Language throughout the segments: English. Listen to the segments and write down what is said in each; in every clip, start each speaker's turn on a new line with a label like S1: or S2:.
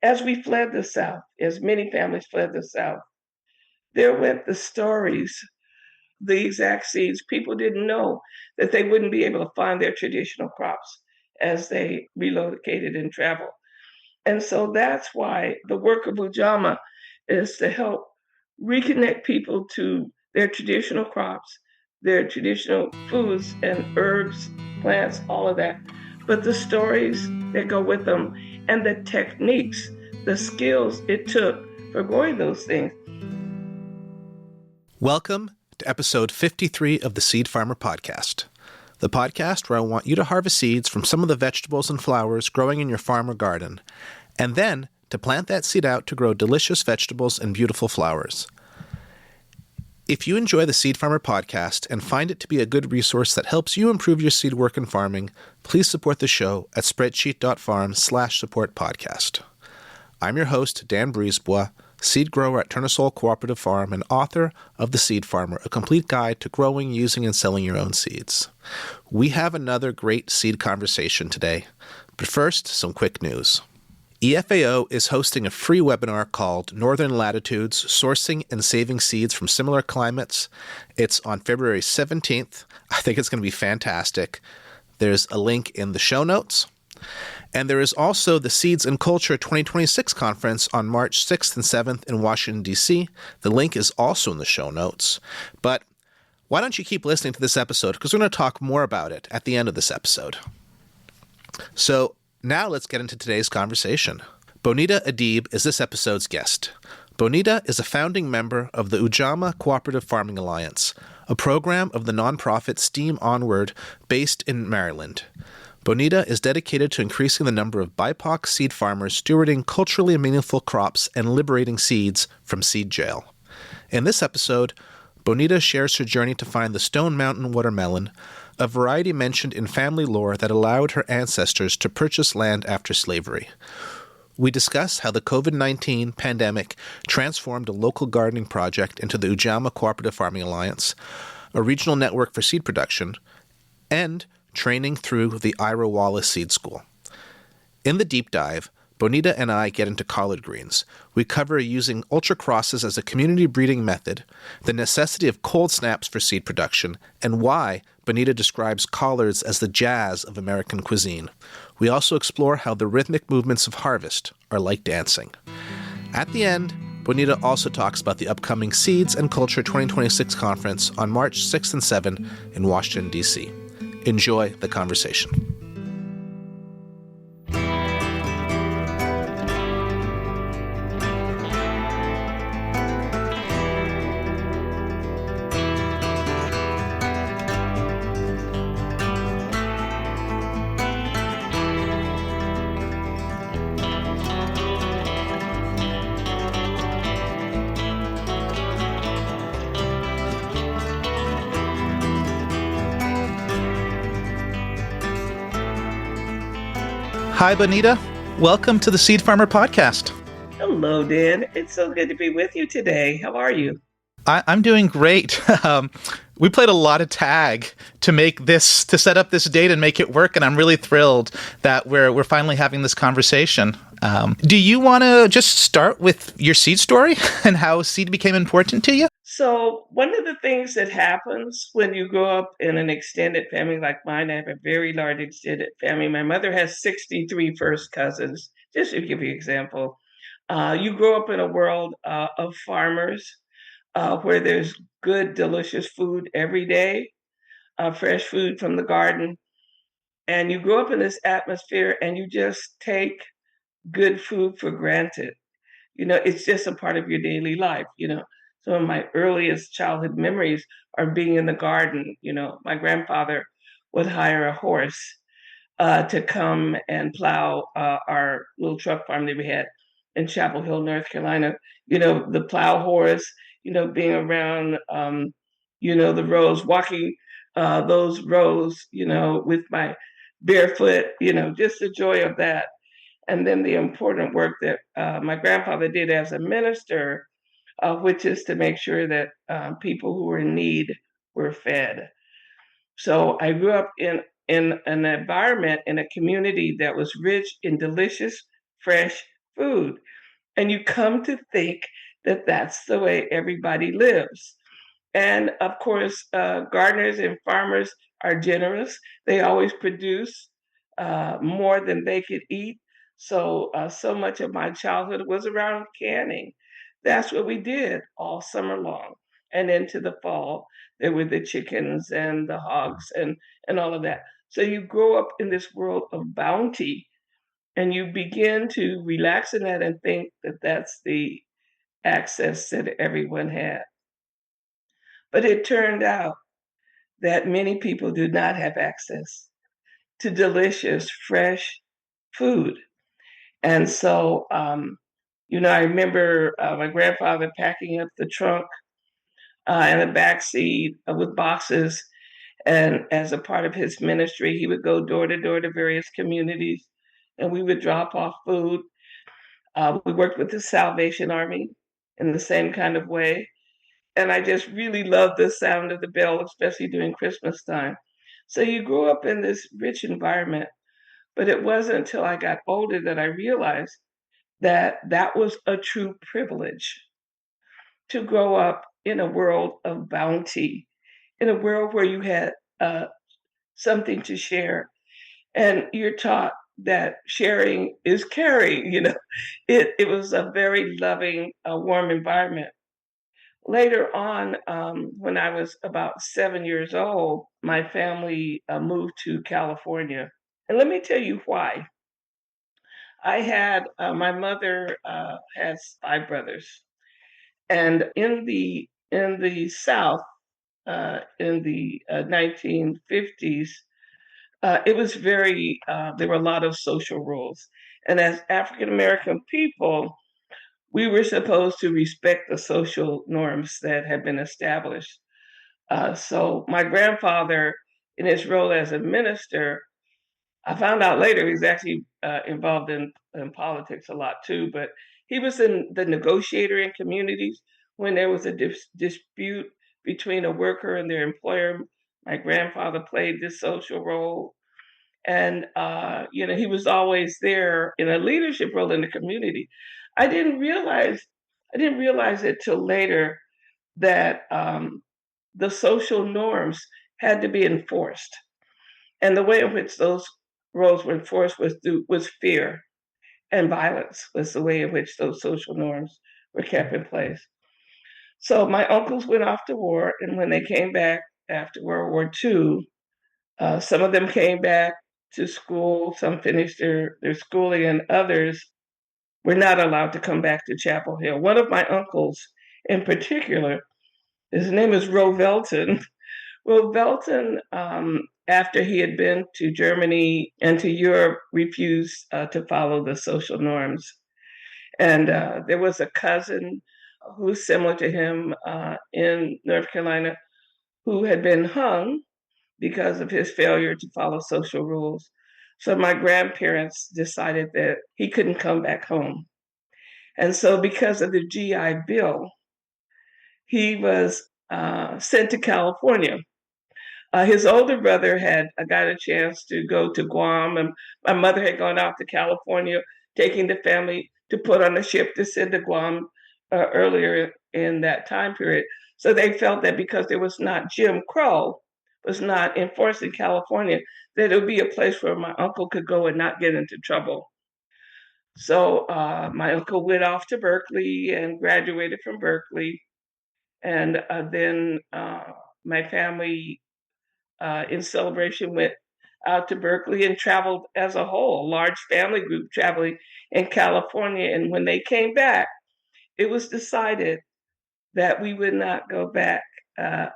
S1: as we fled the South, as many families fled the South, there went the stories, the exact seeds. People didn't know that they wouldn't be able to find their traditional crops as they relocated and traveled. And so that's why the work of Ujamaa is to help reconnect people to their traditional crops, their traditional foods and herbs, plants, all of that. But the stories that go with them and the techniques, the skills it took for growing those things.
S2: Welcome to episode 53 of the Seed Farmer Podcast, the podcast where I want you to harvest seeds from some of the vegetables and flowers growing in your farm or garden, and then to plant that seed out to grow delicious vegetables and beautiful flowers. If you enjoy the Seed Farmer Podcast and find it to be a good resource that helps you improve your seed work and farming, please support the show at spreadsheet.farm/support-podcast. I'm your host, Dan Brisebois, seed grower at Tournesol Cooperative Farm and author of The Seed Farmer, a complete guide to growing, using, and selling your own seeds. We have another great seed conversation today, but first, some quick news. EFAO is hosting a free webinar called Northern Latitudes, Sourcing and Saving Seeds from Similar Climates. It's on February 17th. I think it's going to be fantastic. There's a link in the show notes. And there is also the Seeds and Culture 2026 conference on March 6th and 7th in Washington, D.C. The link is also in the show notes. But why don't you keep listening to this episode, because we're going to talk more about it at the end of this episode. So now let's get into today's conversation. Bonnetta Adeeb is this episode's guest. Bonnetta is a founding member of the Ujamaa Cooperative Farming Alliance, a program of the nonprofit STEAM Onward based in Maryland. Bonnetta is dedicated to increasing the number of BIPOC seed farmers stewarding culturally meaningful crops and liberating seeds from seed jail. In this episode, Bonnetta shares her journey to find the Stone Mountain watermelon, a variety mentioned in family lore that allowed her ancestors to purchase land after slavery. We discuss how the COVID-19 pandemic transformed a local gardening project into the Ujamaa Cooperative Farming Alliance, a regional network for seed production, and training through the Ira Wallace Seed School. In the deep dive, Bonnetta and I get into collard greens. We cover using ultra crosses as a community breeding method, the necessity of cold snaps for seed production, and why Bonnetta describes collards as the jazz of American cuisine. We also explore how the rhythmic movements of harvest are like dancing. At the end, Bonnetta also talks about the upcoming Seeds and Culture 2026 conference on March 6th and 7th in Washington, D.C. Enjoy the conversation. Hi, Bonnetta. Welcome to the Seed Farmer Podcast.
S1: Hello, Dan. It's so good to be with you today. How are you?
S2: I'm doing great. We played a lot of tag to set up this date and make it work, and I'm really thrilled that we're finally having this conversation. Do you want to just start with your seed story and how seed became important to you?
S1: So one of the things that happens when you grow up in an extended family like mine, I have a very large extended family. My mother has 63 first cousins, just to give you an example. You grow up in a world of farmers where there's good, delicious food every day, fresh food from the garden. And you grow up in this atmosphere and you just take good food for granted. It's just a part of your daily life. Some of my earliest childhood memories are being in the garden. My grandfather would hire a horse to come and plow our little truck farm that we had in Chapel Hill, North Carolina. The plow horse, being around, the rows, walking those rows, with my barefoot, just the joy of that. And then the important work that my grandfather did as a minister, which is to make sure that people who were in need were fed. So I grew up in an environment, in a community that was rich in delicious, fresh food. And you come to think that that's the way everybody lives. And of course, gardeners and farmers are generous. They always produce more than they could eat. So much of my childhood was around canning. That's what we did all summer long and into the fall. There were the chickens and the hogs and all of that. So you grow up in this world of bounty and you begin to relax in that and think that that's the access that everyone had. But it turned out that many people do not have access to delicious, fresh food. And so, I remember my grandfather packing up the trunk and the back seat with boxes. And as a part of his ministry, he would go door to door to various communities and we would drop off food. We worked with the Salvation Army in the same kind of way. And I just really loved the sound of the bell, especially during Christmas time. So you grew up in this rich environment, but it wasn't until I got older that I realized that that was a true privilege to grow up in a world of bounty, in a world where you had something to share. And you're taught that sharing is caring, It was a very loving, warm environment. Later on, when I was about 7 years old, my family moved to California. And let me tell you why. I had my mother has five brothers, and in the South, in the 1950s, it was very there were a lot of social rules, and as African American people, we were supposed to respect the social norms that had been established. So my grandfather, in his role as a minister, I found out later he was actually involved in politics a lot too, but he was in the negotiator in communities when there was a dispute between a worker and their employer. My grandfather played this social role. And, he was always there in a leadership role in the community. I didn't realize, I didn't realize it till later that the social norms had to be enforced. And the way in which those roles were enforced was fear and violence was the way in which those social norms were kept in place. So my uncles went off to war, and when they came back after World War II, some of them came back to school, some finished their schooling, and others were not allowed to come back to Chapel Hill. One of my uncles in particular, his name is Rovelton. Rovelton, after he had been to Germany and to Europe, refused to follow the social norms. And there was a cousin who's similar to him in North Carolina who had been hung because of his failure to follow social rules. So my grandparents decided that he couldn't come back home. And so, because of the GI Bill, he was sent to California. His older brother had got a chance to go to Guam, and my mother had gone out to California, taking the family to put on a ship to send to Guam earlier in that time period. So they felt that because there was not Jim Crow, was not enforced in California, that it would be a place where my uncle could go and not get into trouble. So my uncle went off to Berkeley and graduated from Berkeley. And then my family, in celebration, went out to Berkeley and traveled as a whole, a large family group traveling in California. And when they came back, it was decided that we would not go back.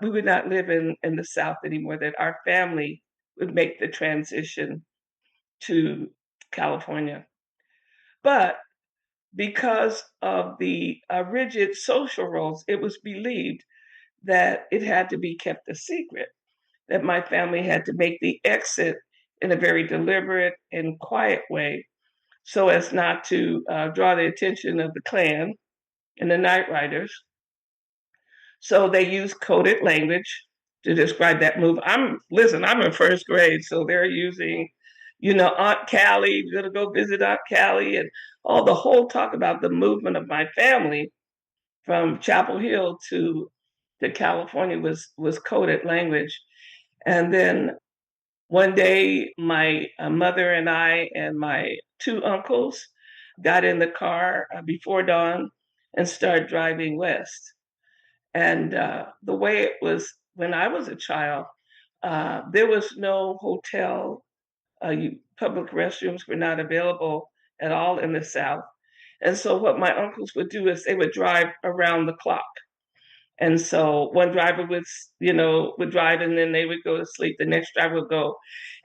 S1: We would not live in the South anymore, that our family would make the transition to California. But because of the rigid social roles, it was believed that it had to be kept a secret, that my family had to make the exit in a very deliberate and quiet way so as not to draw the attention of the Klan and the Night Riders. So they use coded language to describe that move. I'm in first grade, so they're using Aunt Callie, we're going to go visit Aunt Callie, and all the whole talk about the movement of my family from Chapel Hill to California was coded language. And then one day, my mother and I and my two uncles got in the car before dawn and started driving west. And the way it was when I was a child, there was no hotel. Public restrooms were not available at all in the South. And so what my uncles would do is they would drive around the clock. And so one driver would drive and then they would go to sleep. The next driver would go.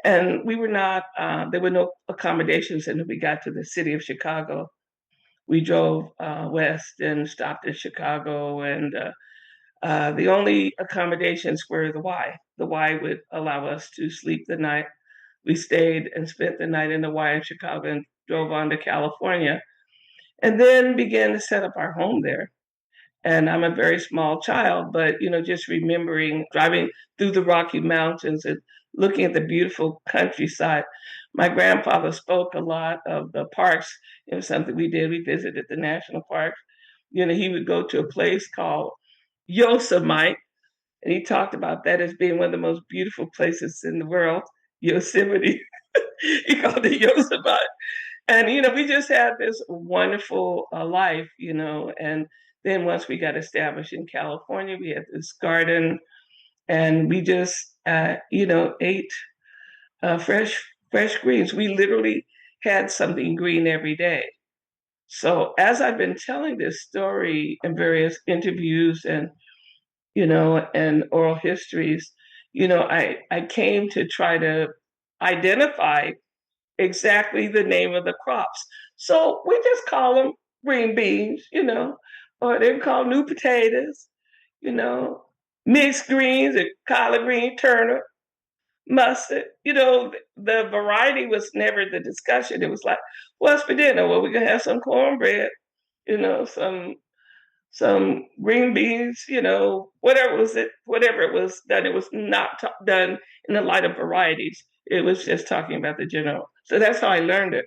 S1: And we were not, there were no accommodations until we got to the city of Chicago. We drove west and stopped in Chicago. And the only accommodations were the Y. The Y would allow us to sleep the night. We stayed and spent the night in the Y in Chicago and drove on to California and then began to set up our home there. And I'm a very small child, but just remembering driving through the Rocky Mountains and looking at the beautiful countryside. My grandfather spoke a lot of the parks. It was something we did. We visited the national parks. He would go to a place called Yosemite, and he talked about that as being one of the most beautiful places in the world, Yosemite. He called it Yosemite. And, we just had this wonderful life, and then once we got established in California, we had this garden and we just, ate fresh greens. We literally had something green every day. So as I've been telling this story in various interviews and oral histories, I came to try to identify exactly the name of the crops. So we just call them green beans, or they're called new potatoes, you know, mixed greens and collard green, turnip, mustard. The variety was never the discussion. It was like, what's for dinner? Well, we're gonna have some cornbread, some green beans, whatever it was done. It was not done in the light of varieties. It was just talking about the general. So that's how I learned it.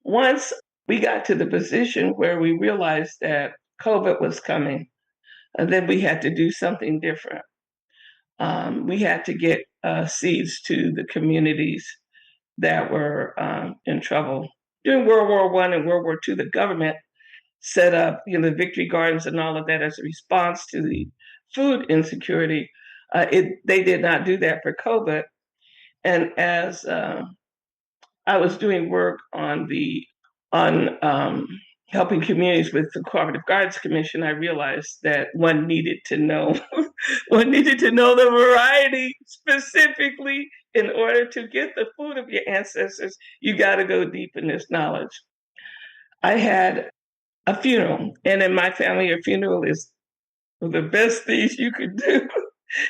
S1: Once we got to the position where we realized that COVID was coming, and then we had to do something different. We had to get seeds to the communities that were in trouble. During World War I and World War II, the government set up, the victory gardens and all of that as a response to the food insecurity. They did not do that for COVID. And as I was doing work on helping communities with the Cooperative Gardens Commission, I realized that one needed to know one needed to know the variety specifically in order to get the food of your ancestors. You got to go deep in this knowledge. I had a funeral, and in my family, a funeral is the best things you could do.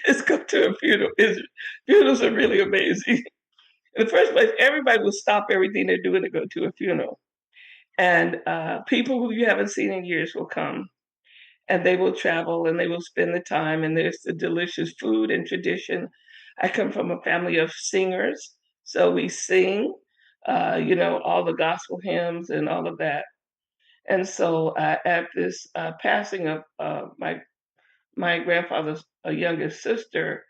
S1: Is go to a funeral. Funerals are really amazing. In the first place, everybody will stop everything they're doing to go to a funeral. And people who you haven't seen in years will come. And they will travel and they will spend the time. And there's the delicious food and tradition. I come from a family of singers. So we sing, all the gospel hymns and all of that. And so at this passing of my grandfather's youngest sister,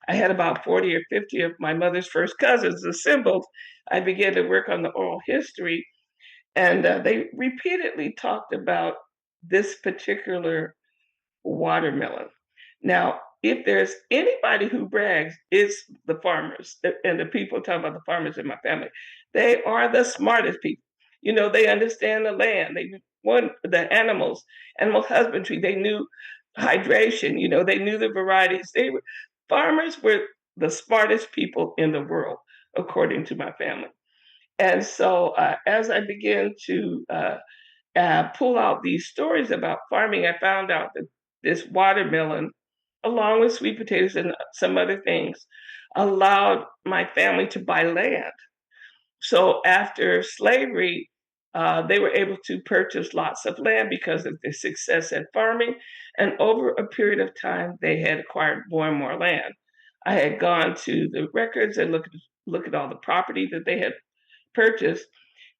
S1: I had about 40 or 50 of my mother's first cousins assembled. I began to work on the oral history, and they repeatedly talked about this particular watermelon. Now, if there's anybody who brags, it's the farmers and the people talking about the farmers in my family. They are the smartest people. They understand the land. They want the animal husbandry. They knew hydration. They knew the varieties. Farmers were the smartest people in the world, according to my family. And so as I began to pull out these stories about farming, I found out that this watermelon, along with sweet potatoes and some other things, allowed my family to buy land. So after slavery, they were able to purchase lots of land because of their success at farming. And over a period of time, they had acquired more and more land. I had gone to the records and look at all the property that they had purchased.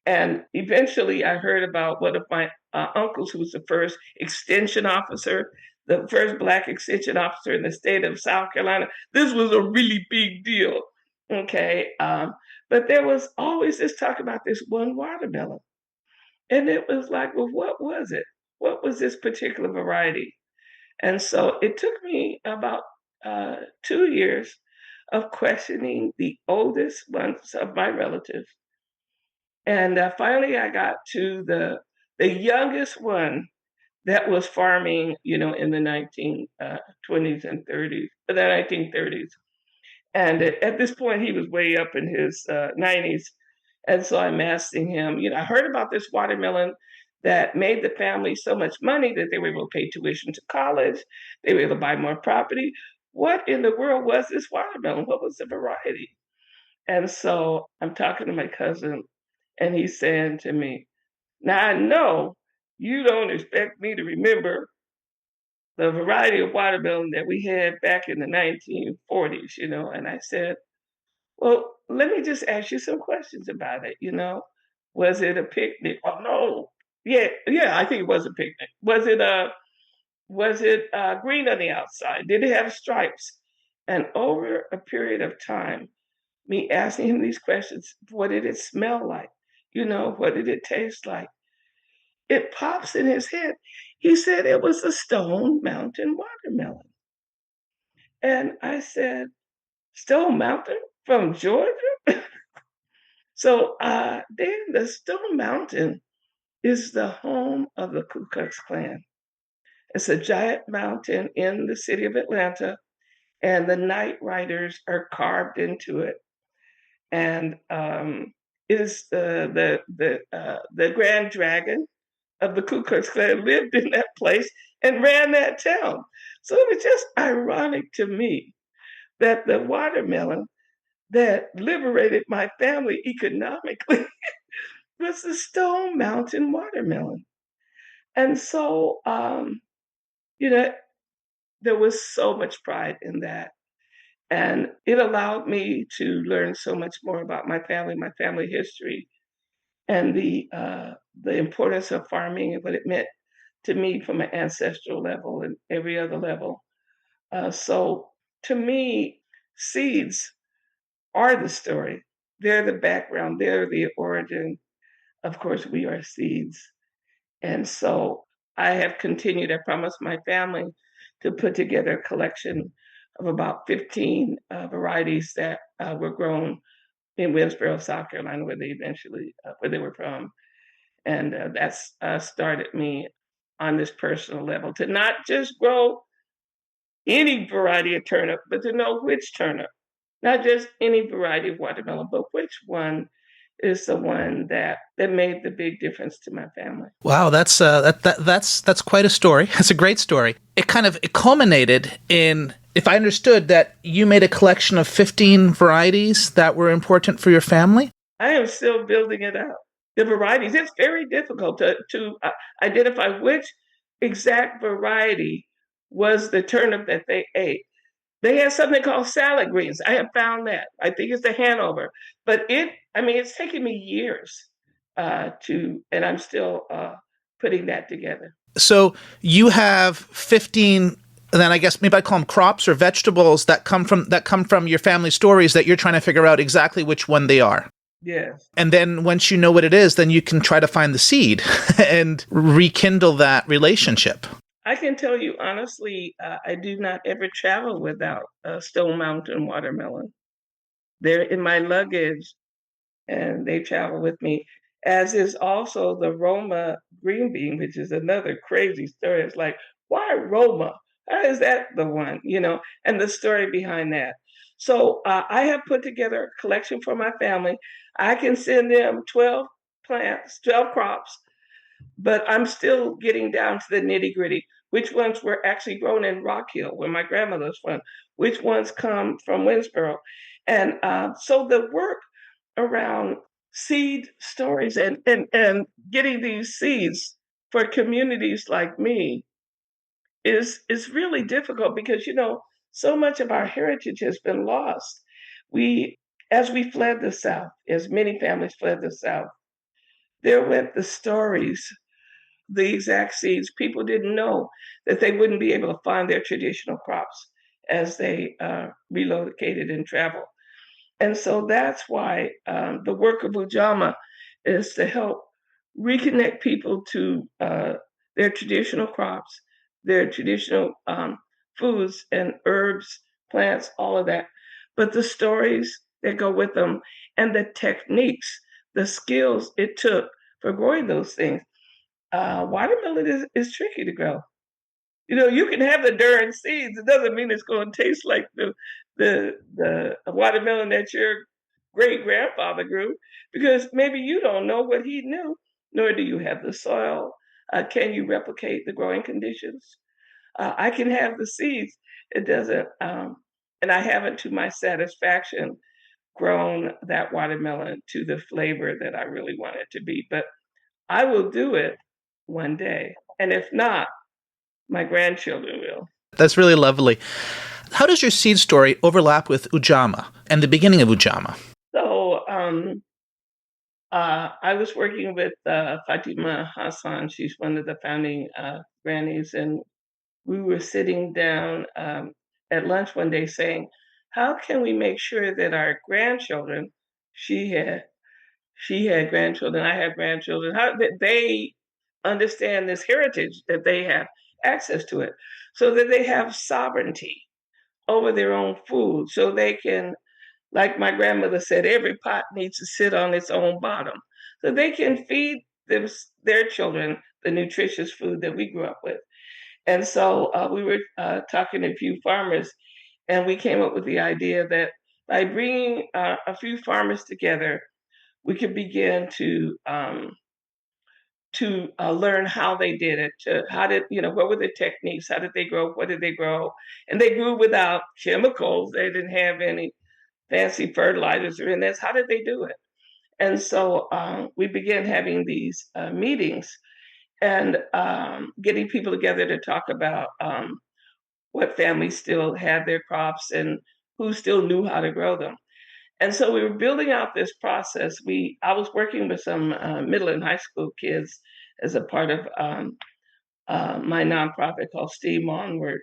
S1: And eventually I heard about one of my uncles, who was the first extension officer, the first Black extension officer in the state of South Carolina. This was a really big deal. Okay. But there was always this talk about this one watermelon. And it was like, well, what was it? What was this particular variety? And so it took me about 2 years of questioning the oldest ones of my relatives. And finally, I got to the youngest one that was farming, in the 1920s and 30s, the 1930s. And at this point, he was way up in his 90s. And so I'm asking him, I heard about this watermelon that made the family so much money that they were able to pay tuition to college. They were able to buy more property. What in the world was this watermelon? What was the variety? And so I'm talking to my cousin, and he's saying to me, now I know you don't expect me to remember the variety of watermelon that we had back in the 1940s, And I said, well, let me just ask you some questions about it. Was it a picnic? Oh no. Yeah, I think it was a picnic. Was it green on the outside? Did it have stripes? And over a period of time, me asking him these questions, what did it smell like? What did it taste like? It pops in his head. He said it was a Stone Mountain watermelon. And I said, Stone Mountain from Georgia? So then the Stone Mountain is the home of the Ku Klux Klan. It's a giant mountain in the city of Atlanta, and the night riders are carved into it. And it is the Grand Dragon of the Ku Klux Klan lived in that place and ran that town. So it was just ironic to me that the watermelon that liberated my family economically was the Stone Mountain watermelon. And so, you know, there was so much pride in that. And it allowed me to learn so much more about my family history, and the importance of farming and what it meant to me from an ancestral level and every other level. So to me, seeds are the story. They're the background. They're the origin. Of course, we are seeds. And so I have continued, I promised my family to put together a collection of about 15 varieties that were grown in Winsboro, South Carolina, where they were from. And that's started me on this personal level to not just grow any variety of turnip, but to know which turnip, not just any variety of watermelon, but which one is the one that made the big difference to my family.
S2: Wow, that's quite a story. That's a great story. It culminated in, if I understood, that you made a collection of 15 varieties that were important for your family.
S1: I am still building it out. The varieties. It's very difficult to identify which exact variety was the turnip that they ate. They have something called salad greens. I have found that. I think it's the Hanover. But it's taken me years and I'm still putting that together.
S2: So you have 15, then I guess maybe I call them crops or vegetables that come from your family stories that you're trying to figure out exactly which one they are.
S1: Yes.
S2: And then once you know what it is, then you can try to find the seed and rekindle that relationship.
S1: I can tell you honestly, I do not ever travel without a Stone Mountain watermelon. They're in my luggage, and they travel with me, as is also the Roma green bean, which is another crazy story. It's like, why Roma? How is that the one? And the story behind that. So I have put together a collection for my family. I can send them 12 plants, 12 crops, but I'm still getting down to the nitty gritty. Which ones were actually grown in Rock Hill, where my grandmother was from? Which ones come from Winsboro? And so the work around seed stories and getting these seeds for communities like me is really difficult because so much of our heritage has been lost. We As we fled the South, as many families fled the South, there went the stories, the exact seeds. People didn't know that they wouldn't be able to find their traditional crops as they relocated and traveled. And so that's why the work of Ujamaa is to help reconnect people to their traditional crops, their traditional foods and herbs, plants, all of that. But the stories that go with them and the techniques, the skills it took for growing those things. Watermelon is tricky to grow. You can have the darn seeds. It doesn't mean it's going to taste like the watermelon that your great grandfather grew, because maybe you don't know what he knew, nor do you have the soil. Can you replicate the growing conditions? I can have the seeds. It doesn't, and I haven't, to my satisfaction, grown that watermelon to the flavor that I really want it to be. But I will do it one day, and if not, my grandchildren will.
S2: That's really lovely. How does your seed story overlap with Ujamaa and the beginning of Ujamaa?
S1: So I was working with Fatima Hassan. She's one of the founding grannies, and we were sitting down at lunch one day saying, "How can we make sure that our grandchildren, she had she had grandchildren, I have grandchildren, how that they understand this heritage, that they have access to it, so that they have sovereignty over their own food, so they can, like my grandmother said, every pot needs to sit on its own bottom, so they can feed their children the nutritious food that we grew up with." And so we were talking to a few farmers, and we came up with the idea that by bringing a few farmers together, we could begin to learn how they did it, to how did what were the techniques, how did they grow, what did they grow, and they grew without chemicals. They didn't have any fancy fertilizers or anything. That's how did they do it? And so we began having these meetings and getting people together to talk about what families still had their crops and who still knew how to grow them. And so we were building out this process. I was working with some middle and high school kids as a part of my nonprofit called STEAM Onward,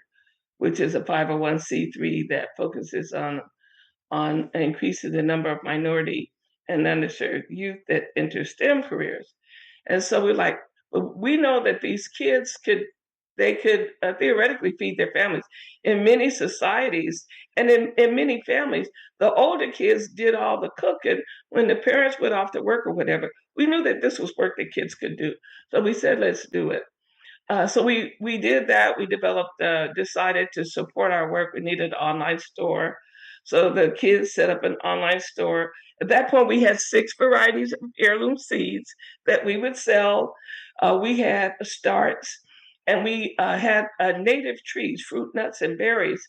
S1: which is a 501c3 that focuses on increasing the number of minority and underserved youth that enter STEM careers. And so we're like, well, we know that these kids could theoretically feed their families. In many societies and in many families, the older kids did all the cooking when the parents went off to work or whatever. We knew that this was work that kids could do. So we said, let's do it. So we did that. We decided to support our work. We needed an online store. So the kids set up an online store. At that point, we had 6 varieties of heirloom seeds that we would sell. We had starts, and we had native trees, fruit, nuts, and berries,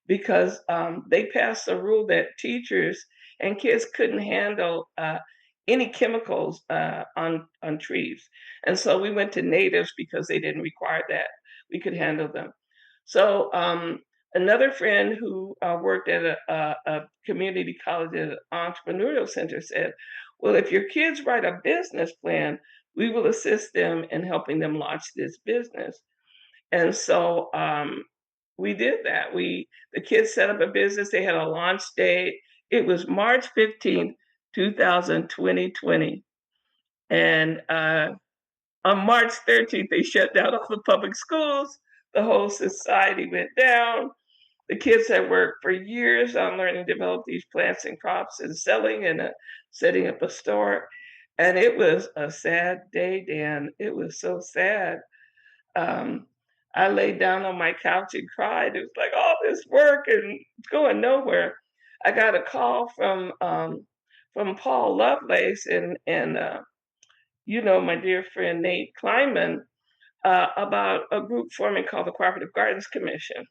S1: because they passed a rule that teachers and kids couldn't handle any chemicals on trees. And so we went to natives because they didn't require that. We could handle them. So another friend who worked at a community college at an entrepreneurial center said, well, if your kids write a business plan, we will assist them in helping them launch this business. And so we did that. The kids set up a business. They had a launch date. It was March 15th, 2020. And on March 13th, they shut down all the public schools. The whole society went down. The kids had worked for years on learning to develop these plants and crops and selling and setting up a store. And it was a sad day, Dan. It was so sad. I laid down on my couch and cried. It was like all this work and going nowhere. I got a call from Paul Lovelace and my dear friend Nate Kleinman about a group forming called the Cooperative Gardens Commission.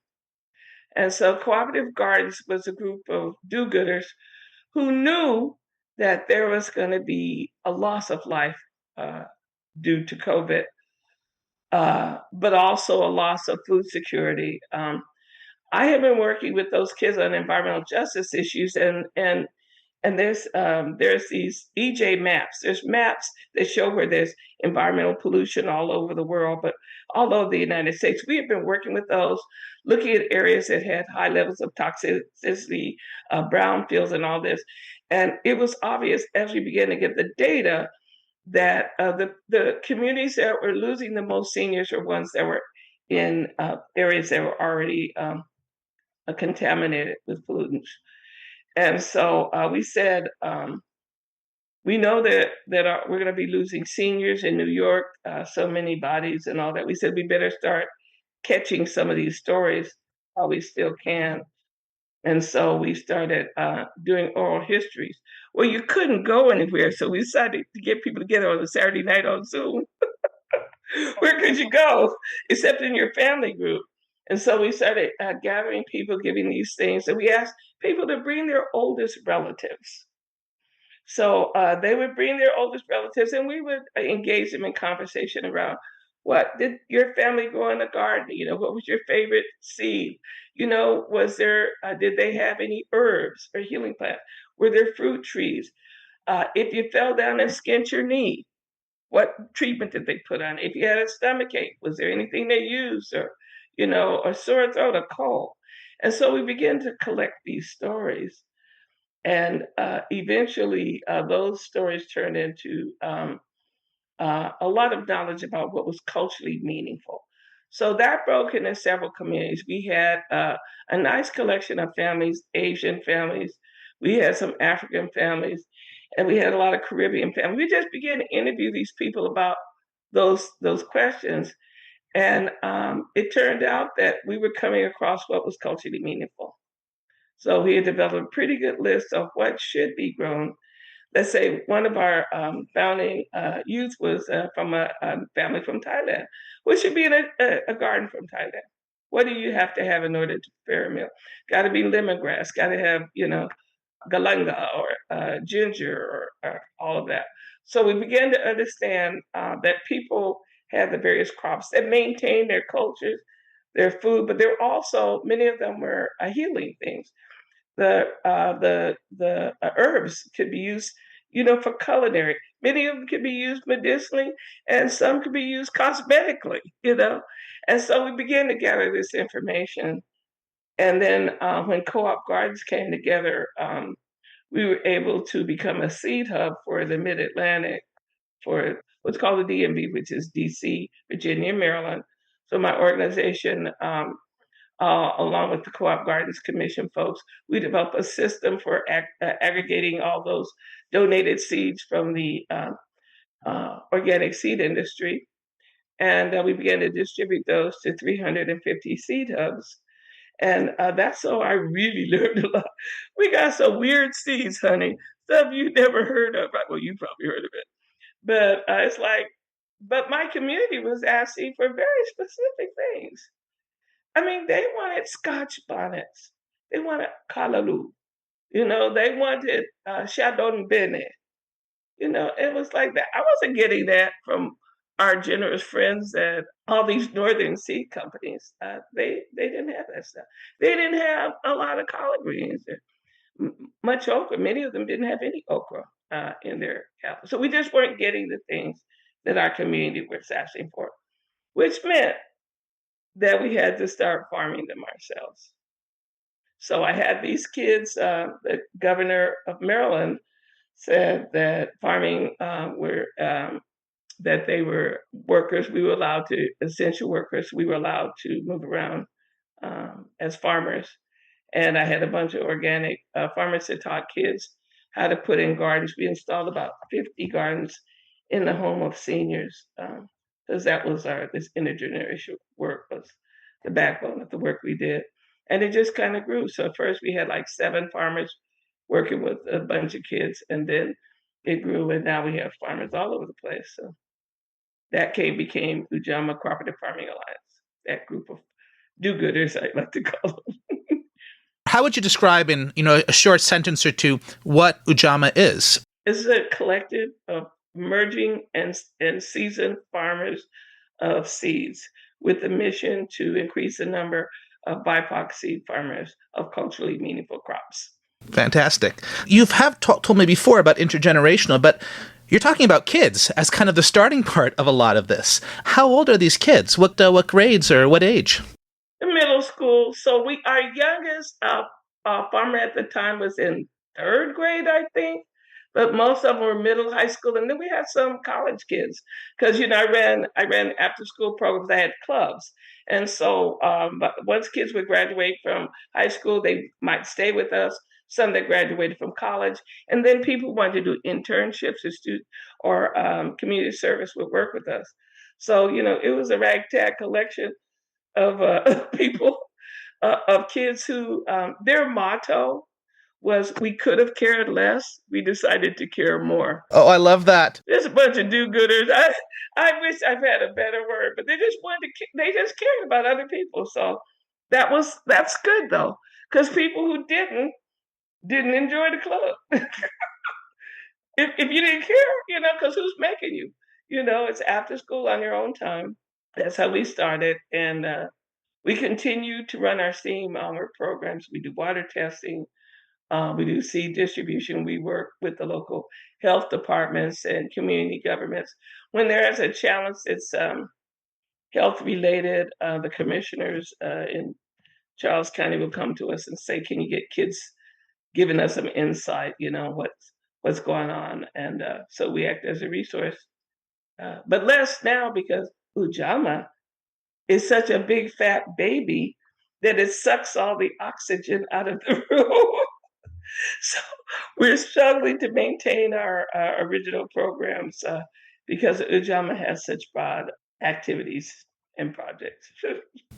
S1: And so Cooperative Gardens was a group of do-gooders who knew that there was going to be a loss of life due to COVID, but also a loss of food security. I have been working with those kids on environmental justice issues, and And there's these EJ maps. There's maps that show where there's environmental pollution all over the world, but all over the United States. We have been working with those, looking at areas that had high levels of toxicity, brownfields, and all this. And it was obvious as we began to get the data that the communities that were losing the most seniors are ones that were in areas that were already contaminated with pollutants. And so we said, we know that we're going to be losing seniors in New York, so many bodies and all that. We said we better start catching some of these stories while we still can. And so we started doing oral histories. Well, you couldn't go anywhere, so we decided to get people together on a Saturday night on Zoom. Where could you go except in your family group? And so we started gathering people, giving these things, and we asked people to bring their oldest relatives. So they would bring their oldest relatives, and we would engage them in conversation around what did your family grow in the garden? What was your favorite seed? Was there? Did they have any herbs or healing plants? Were there fruit trees? If you fell down and skinned your knee, what treatment did they put on? If you had a stomach ache, was there anything they used, or a sore throat, a cold? And so we began to collect these stories. And eventually, those stories turned into a lot of knowledge about what was culturally meaningful. So that broke into several communities. We had a nice collection of families, Asian families. We had some African families, and we had a lot of Caribbean families. We just began to interview these people about those questions. And it turned out that we were coming across what was culturally meaningful. So we had developed a pretty good list of what should be grown. Let's say one of our founding youth was from a family from Thailand. What should be in a garden from Thailand? What do you have to have in order to prepare a meal? Got to be lemongrass. Got to have galanga or ginger or all of that. So we began to understand that people had the various crops that maintained their cultures, their food, but there were also many of them were healing things. The herbs could be used, for culinary. Many of them could be used medicinally, and some could be used cosmetically. And so we began to gather this information. And then when Co-op Gardens came together, we were able to become a seed hub for the Mid-Atlantic for what's called the DMV, which is DC, Virginia, Maryland. So my organization along with the Co-op Gardens Commission folks, we developed a system for aggregating all those donated seeds from the organic seed industry. And we began to distribute those to 350 seed hubs. And that's how I really learned a lot. We got some weird seeds, honey. Stuff you never heard of. Well, you probably heard of it. But it's like, but my community was asking for very specific things. I mean, they wanted Scotch bonnets. They wanted callaloo. They wanted Chardonnay Bene. It was like that. I wasn't getting that from our generous friends at all these northern seed companies. They didn't have that stuff. They didn't have a lot of collard greens, much okra. Many of them didn't have any okra in their capital. So we just weren't getting the things that our community was asking for, which meant that we had to start farming them ourselves. So I had these kids. The governor of Maryland said that farming that they were workers. We were allowed to essential workers. We were allowed to move around as farmers. And I had a bunch of organic farmers that taught kids how to put in gardens. We installed about 50 gardens in the home of seniors because that was this intergenerational work was the backbone of the work we did. And it just kind of grew. So at first we had like 7 farmers working with a bunch of kids, and then it grew, and now we have farmers all over the place. So that became Ujamaa Cooperative Farming Alliance, that group of do-gooders, I like to call them.
S2: How would you describe in a short sentence or two what Ujamaa is?
S1: It's a collective of emerging and seasoned farmers of seeds with the mission to increase the number of BIPOC seed farmers of culturally meaningful crops.
S2: Fantastic. Told me before about intergenerational, but you're talking about kids as kind of the starting part of a lot of this. How old are these kids? What grades or what age?
S1: In middle school. So our youngest farmer at the time was in third grade, I think. But most of them were middle, high school, and then we had some college kids because I ran after school programs. I had clubs, and so but once kids would graduate from high school, they might stay with us. Some that graduated from college, and then people wanted to do internships or community service would work with us. So it was a ragtag collection of people, of kids who their motto was, "We could have cared less. We decided to care more."
S2: Oh, I love that.
S1: There's a bunch of do-gooders. I wish I've had a better word, but they just they just cared about other people. So that's good though, because people who didn't enjoy the club. If you didn't care, because who's making you? It's after school on your own time. That's how we started, and we continue to run our STEAM Onward programs. We do water testing. We do seed distribution. We work with the local health departments and community governments. When there is a challenge that's health related, the commissioners in Charles County will come to us and say, "Can you get kids giving us some insight? What's going on?" And so we act as a resource, but less now because Ujamaa is such a big fat baby that it sucks all the oxygen out of the room. So we're struggling to maintain our original programs because Ujamaa has such broad activities and projects.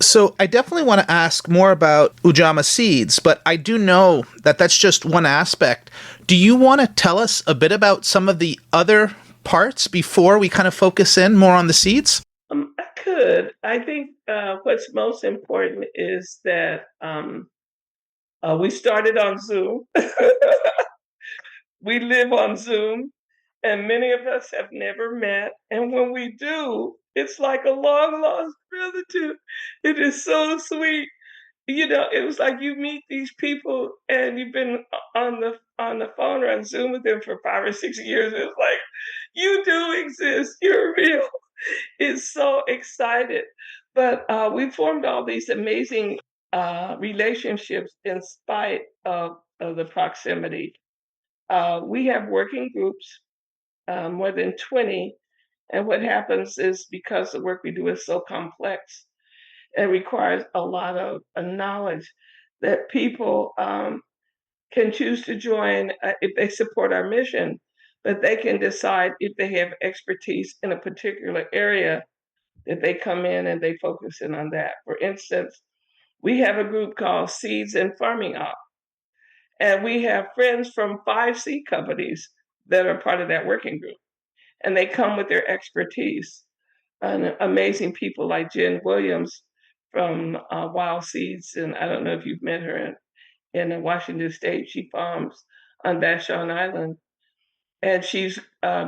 S2: So I definitely want to ask more about Ujamaa seeds, but I do know that that's just one aspect. Do you want to tell us a bit about some of the other parts before we kind of focus in more on the seeds?
S1: I could. I think what's most important is that we started on Zoom. We live on Zoom, and many of us have never met. And when we do, it's like a long lost relative. It is so sweet. It was like you meet these people and you've been on the phone or on Zoom with them for 5 or 6 years. It's like you do exist. You're real. It's so excited. But we formed all these amazing relationships in spite of the proximity. We have working groups, more than 20. And what happens is because the work we do is so complex, it requires a lot of knowledge that people can choose to join if they support our mission, but they can decide if they have expertise in a particular area that they come in and they focus in on that. For instance, we have a group called Seeds and Farming Op, and we have friends from 5 seed companies that are part of that working group, and they come with their expertise. And amazing people like Jen Williams from Wild Seeds, and I don't know if you've met her in Washington State. She farms on Vashon Island, and she's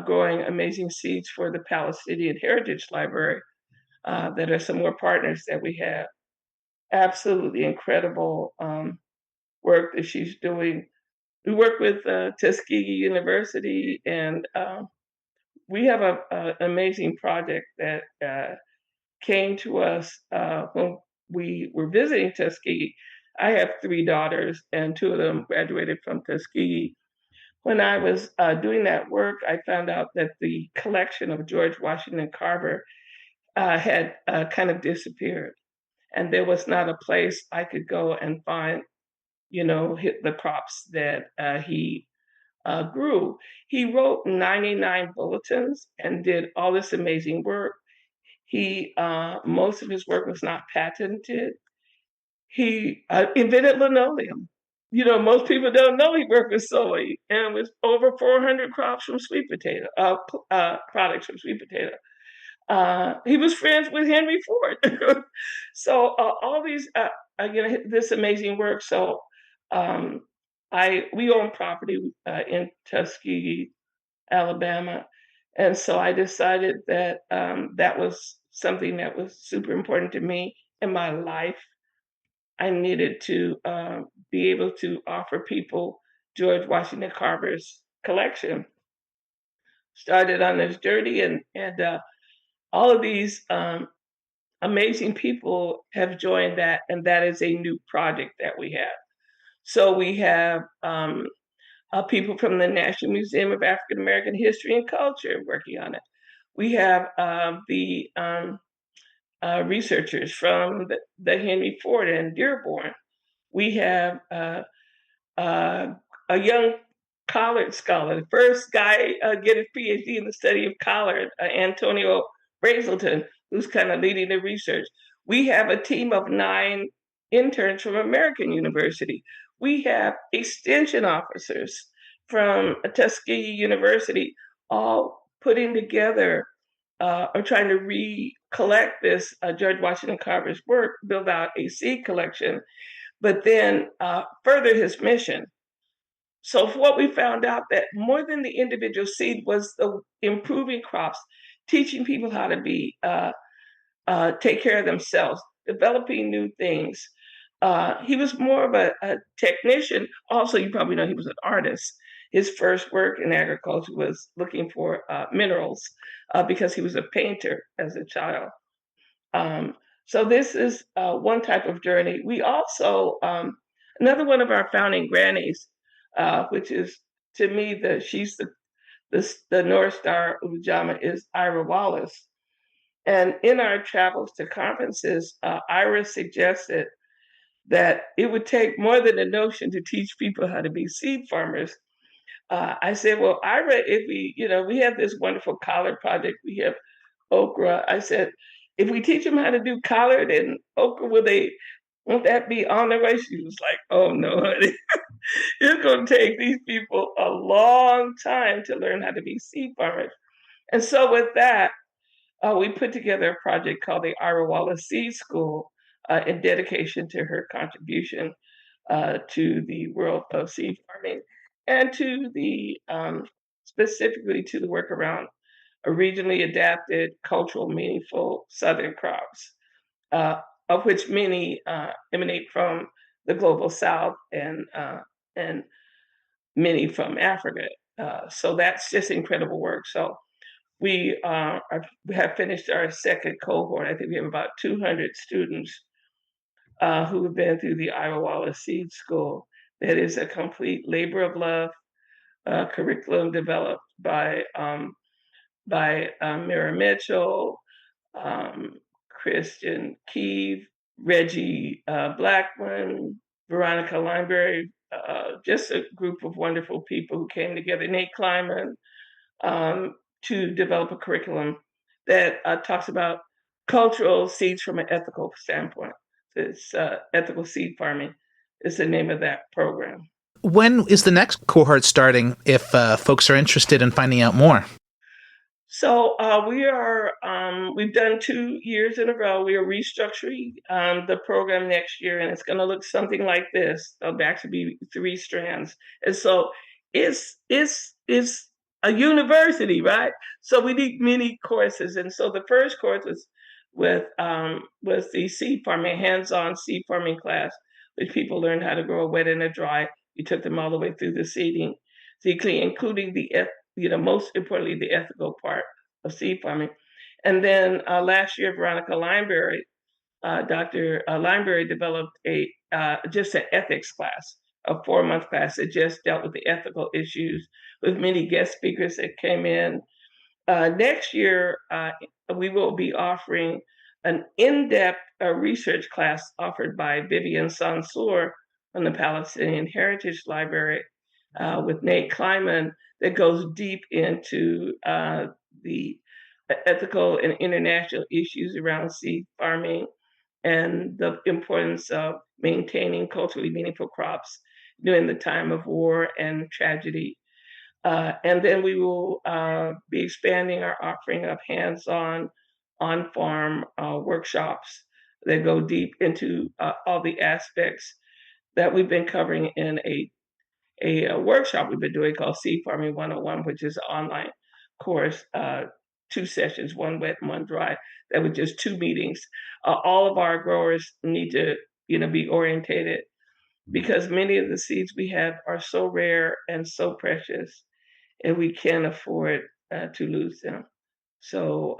S1: growing amazing seeds for the Palestinian Heritage Library. That are some more partners that we have. Absolutely incredible work that she's doing. We work with Tuskegee University, and we have an amazing project that came to us when we were visiting Tuskegee. I have 3 daughters, and 2 of them graduated from Tuskegee. When I was doing that work, I found out that the collection of George Washington Carver had kind of disappeared, and there was not a place I could go and find, the crops that he grew. He wrote 99 bulletins and did all this amazing work. He Most of his work was not patented. He invented linoleum. Most people don't know he worked with soy, and it was over 400 crops from sweet potato, products from sweet potato. He was friends with Henry Ford. So all these, this amazing work. So we own property in Tuskegee, Alabama, and so I decided that that was something that was super important to me in my life. I needed to be able to offer people George Washington Carver's collection. Started on this journey, and all of these amazing people have joined that, and that is a new project that we have. So we have people from the National Museum of African American History and Culture working on it. We have the researchers from the Henry Ford and Dearborn. We have uh, a young collard scholar, the first guy get his PhD in the study of collard, Antonio Brazelton, who's kind of leading the research. We have a team of 9 interns from American University. We have extension officers from Tuskegee University, all putting together or trying to recollect this George Washington Carver's work, build out a seed collection, but then further his mission. So what we found out that more than the individual seed was the improving crops, teaching people how to be take care of themselves, developing new things. He was more of a technician. Also, you probably know he was an artist. His first work in agriculture was looking for minerals because he was a painter as a child. Um, so this is one type of journey. We also another one of our founding grannies, which is to me she's the North Star of Ujamaa, is Ira Wallace. And in our travels to conferences, Ira suggested that it would take more than a notion to teach people how to be seed farmers. I said, well, Ira, if we have this wonderful collard project, we have okra. I said, if we teach them how to do collard and okra, won't that be on their way? She was like, oh no, honey. It's going to take these people a long time to learn how to be seed farmers. And so with that, we put together a project called the Ira Wallace Seed School in dedication to her contribution to the world of seed farming and to the specifically to the work around regionally adapted, cultural, meaningful Southern crops, of which many emanate from the global South and many from Africa. So that's just incredible work. So we have finished our second cohort. I think we have about 200 students who have been through the Ira Wallace Seed School. That is a complete labor of love curriculum developed by Mira Mitchell, Christian Keeve, Reggie Blackman, Veronica Lineberry, just a group of wonderful people who came together, Nate Kleiman, to develop a curriculum that talks about cultural seeds from an ethical standpoint. It's ethical seed farming is the name of that program.
S2: When is the next cohort starting if folks are interested in finding out more?
S1: So we've done 2 years in a row. We are restructuring the program next year, and it's going to look something like this. There'll actually be 3 strands. And so it's a university, right? So we need many courses. And so the first course was the seed farming, hands-on seed farming class, which people learned how to grow a wet and a dry. We took them all the way through the seeding, including most importantly, the ethical part of seed farming. And then last year, Veronica Lineberry, Dr. Lineberry developed just an ethics class, a 4-month class that just dealt with the ethical issues with many guest speakers that came in. Next year, we will be offering an in-depth research class offered by Vivian Sansour from the Palestinian Heritage Library with Nate Kleiman that goes deep into the ethical and international issues around seed farming and the importance of maintaining culturally meaningful crops during the time of war and tragedy. And then we will be expanding our offering of hands-on, on-farm workshops that go deep into all the aspects that we've been covering in a workshop we've been doing called Seed Farming 101, which is an online course, 2 sessions, one wet and one dry. That was just 2 meetings. All of our growers need to, be orientated because many of the seeds we have are so rare and so precious, and we can't afford to lose them. So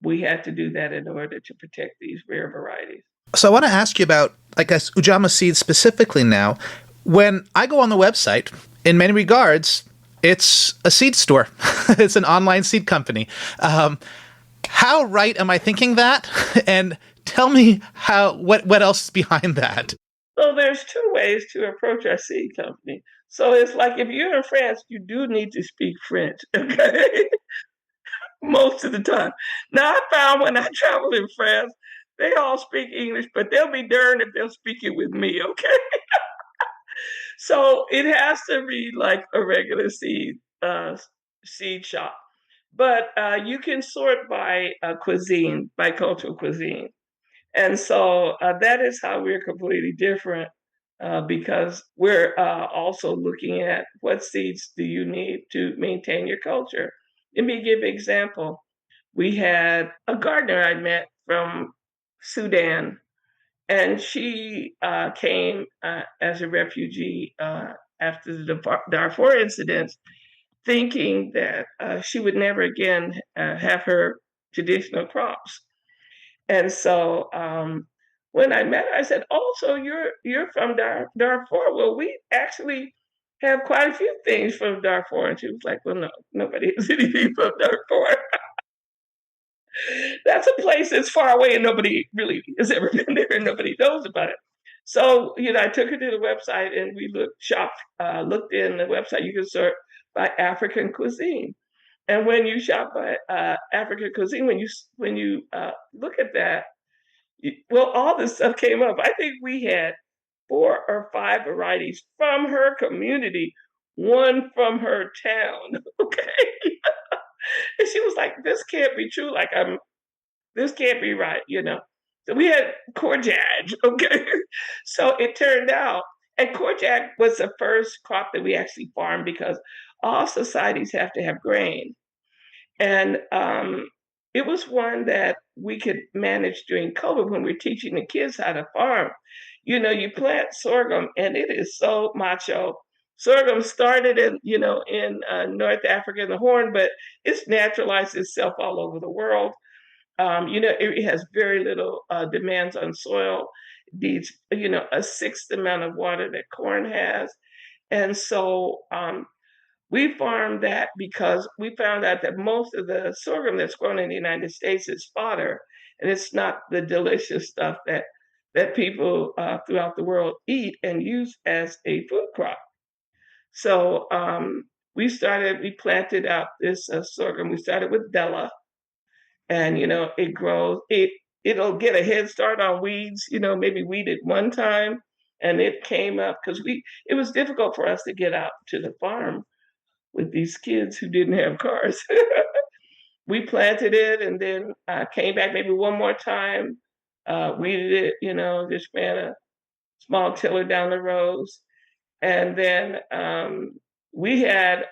S1: we had to do that in order to protect these rare varieties.
S2: So I want to ask you about, I guess, Ujamaa Seeds specifically now. When I go on the website, in many regards, it's a seed store. It's an online seed company. How right am I thinking that? And tell me what else is behind that?
S1: So there's two ways to approach our seed company. So it's like if you're in France, you do need to speak French, okay? Most of the time. Now I found when I travel in France, they all speak English, but they'll be darned if they'll speak it with me, okay? So it has to be like a regular seed shop. But you can sort by cuisine, by cultural cuisine. And so that is how we're completely different because we're also looking at what seeds do you need to maintain your culture. Let me give an example. We had a gardener I met from Sudan, and she came as a refugee after the Darfur incidents, thinking that she would never again have her traditional crops. And so when I met her, I said, "Oh, so you're from Darfur? Well, we actually have quite a few things from Darfur." And she was like, "Well, no, nobody has anything from Darfur. That's a place that's far away, and nobody really has ever been there, and nobody knows about it." So I took her to the website, and we looked in the website. You can sort by African cuisine. And when you shop by African cuisine, when you look at that, well, all this stuff came up. I think we had 4 or 5 varieties from her community, one from her town. Okay, and she was like, "This can't be true. Like this can't be right." So we had courgette. Okay, so it turned out, and courgette was the first crop that we actually farmed because all societies have to have grain. And it was one that we could manage during COVID when we're teaching the kids how to farm. You plant sorghum, and it is so macho. Sorghum started in North Africa in the Horn, but it's naturalized itself all over the world. It has very little demands on soil. It needs a sixth amount of water that corn has, and so we farmed that because we found out that most of the sorghum that's grown in the United States is fodder, and it's not the delicious stuff that people throughout the world eat and use as a food crop. So we planted out this sorghum. We started with Della, and it grows. It'll get a head start on weeds. Maybe weed it one time, and it came up because it was difficult for us to get out to the farm with these kids who didn't have cars. We planted it and then came back maybe one more time, weeded it, just ran a small tiller down the rows. And then we had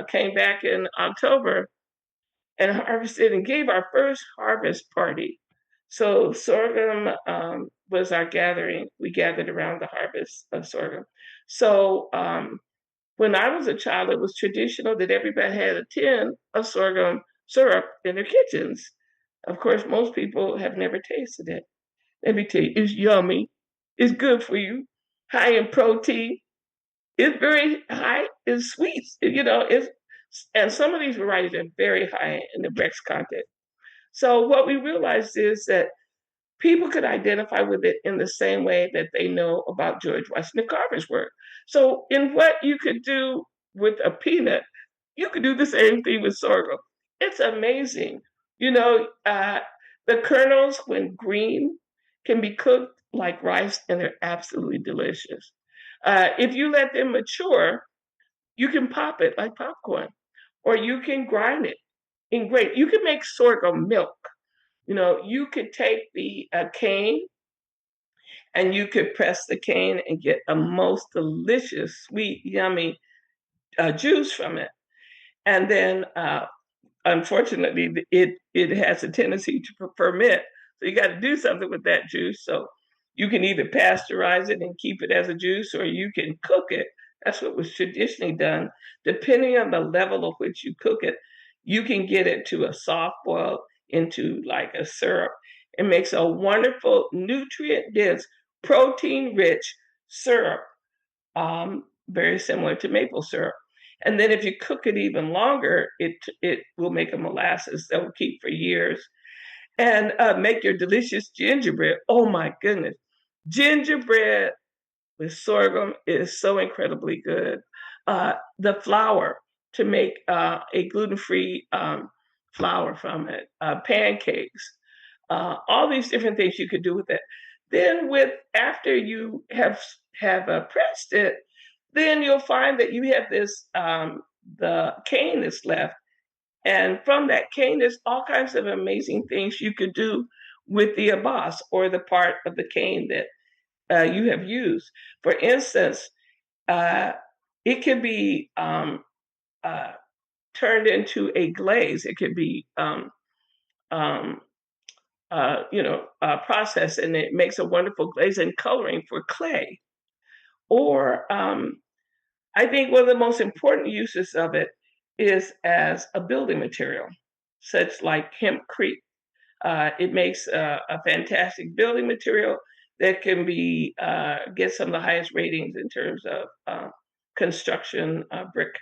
S1: came back in October and harvested and gave our first harvest party. So sorghum was our gathering. We gathered around the harvest of sorghum. So when I was a child, it was traditional that everybody had a tin of sorghum syrup in their kitchens. Of course, most people have never tasted it. Let me tell you, it's yummy. It's good for you. High in protein. It's very high in sweets. And some of these varieties are very high in the Brex content. So what we realized is that people could identify with it in the same way that they know about George Washington Carver's work. So, in what you could do with a peanut, you could do the same thing with sorghum. It's amazing. The kernels, when green, can be cooked like rice, and they're absolutely delicious. If you let them mature, you can pop it like popcorn, or you can grind it in great. You can make sorghum milk. You could take the cane and you could press the cane and get a most delicious, sweet, yummy juice from it. And then, unfortunately, it has a tendency to ferment. So you got to do something with that juice. So You can either pasteurize it and keep it as a juice, or you can cook it. That's what was traditionally done. Depending on the level of which you cook it, you can get it to a soft boil into like a syrup. It makes a wonderful nutrient dense, protein rich syrup, very similar to maple syrup. And then if you cook it even longer, it will make a molasses that will keep for years. And make your delicious gingerbread. Oh my goodness. Gingerbread with sorghum is so incredibly good. The flour to make a gluten-free flour from it, pancakes, all these different things you could do with it. Then, with after you have pressed it, then you'll find that you have this the cane that's left, and from that cane, there's all kinds of amazing things you could do with the abas, or the part of the cane that you have used. For instance, uh, it can be uh, turned into a glaze. It could be um, processed, and it makes a wonderful glaze and coloring for clay. Or I think one of the most important uses of it is as a building material, such like hempcrete. It makes a fantastic building material that can be get some of the highest ratings in terms of construction brick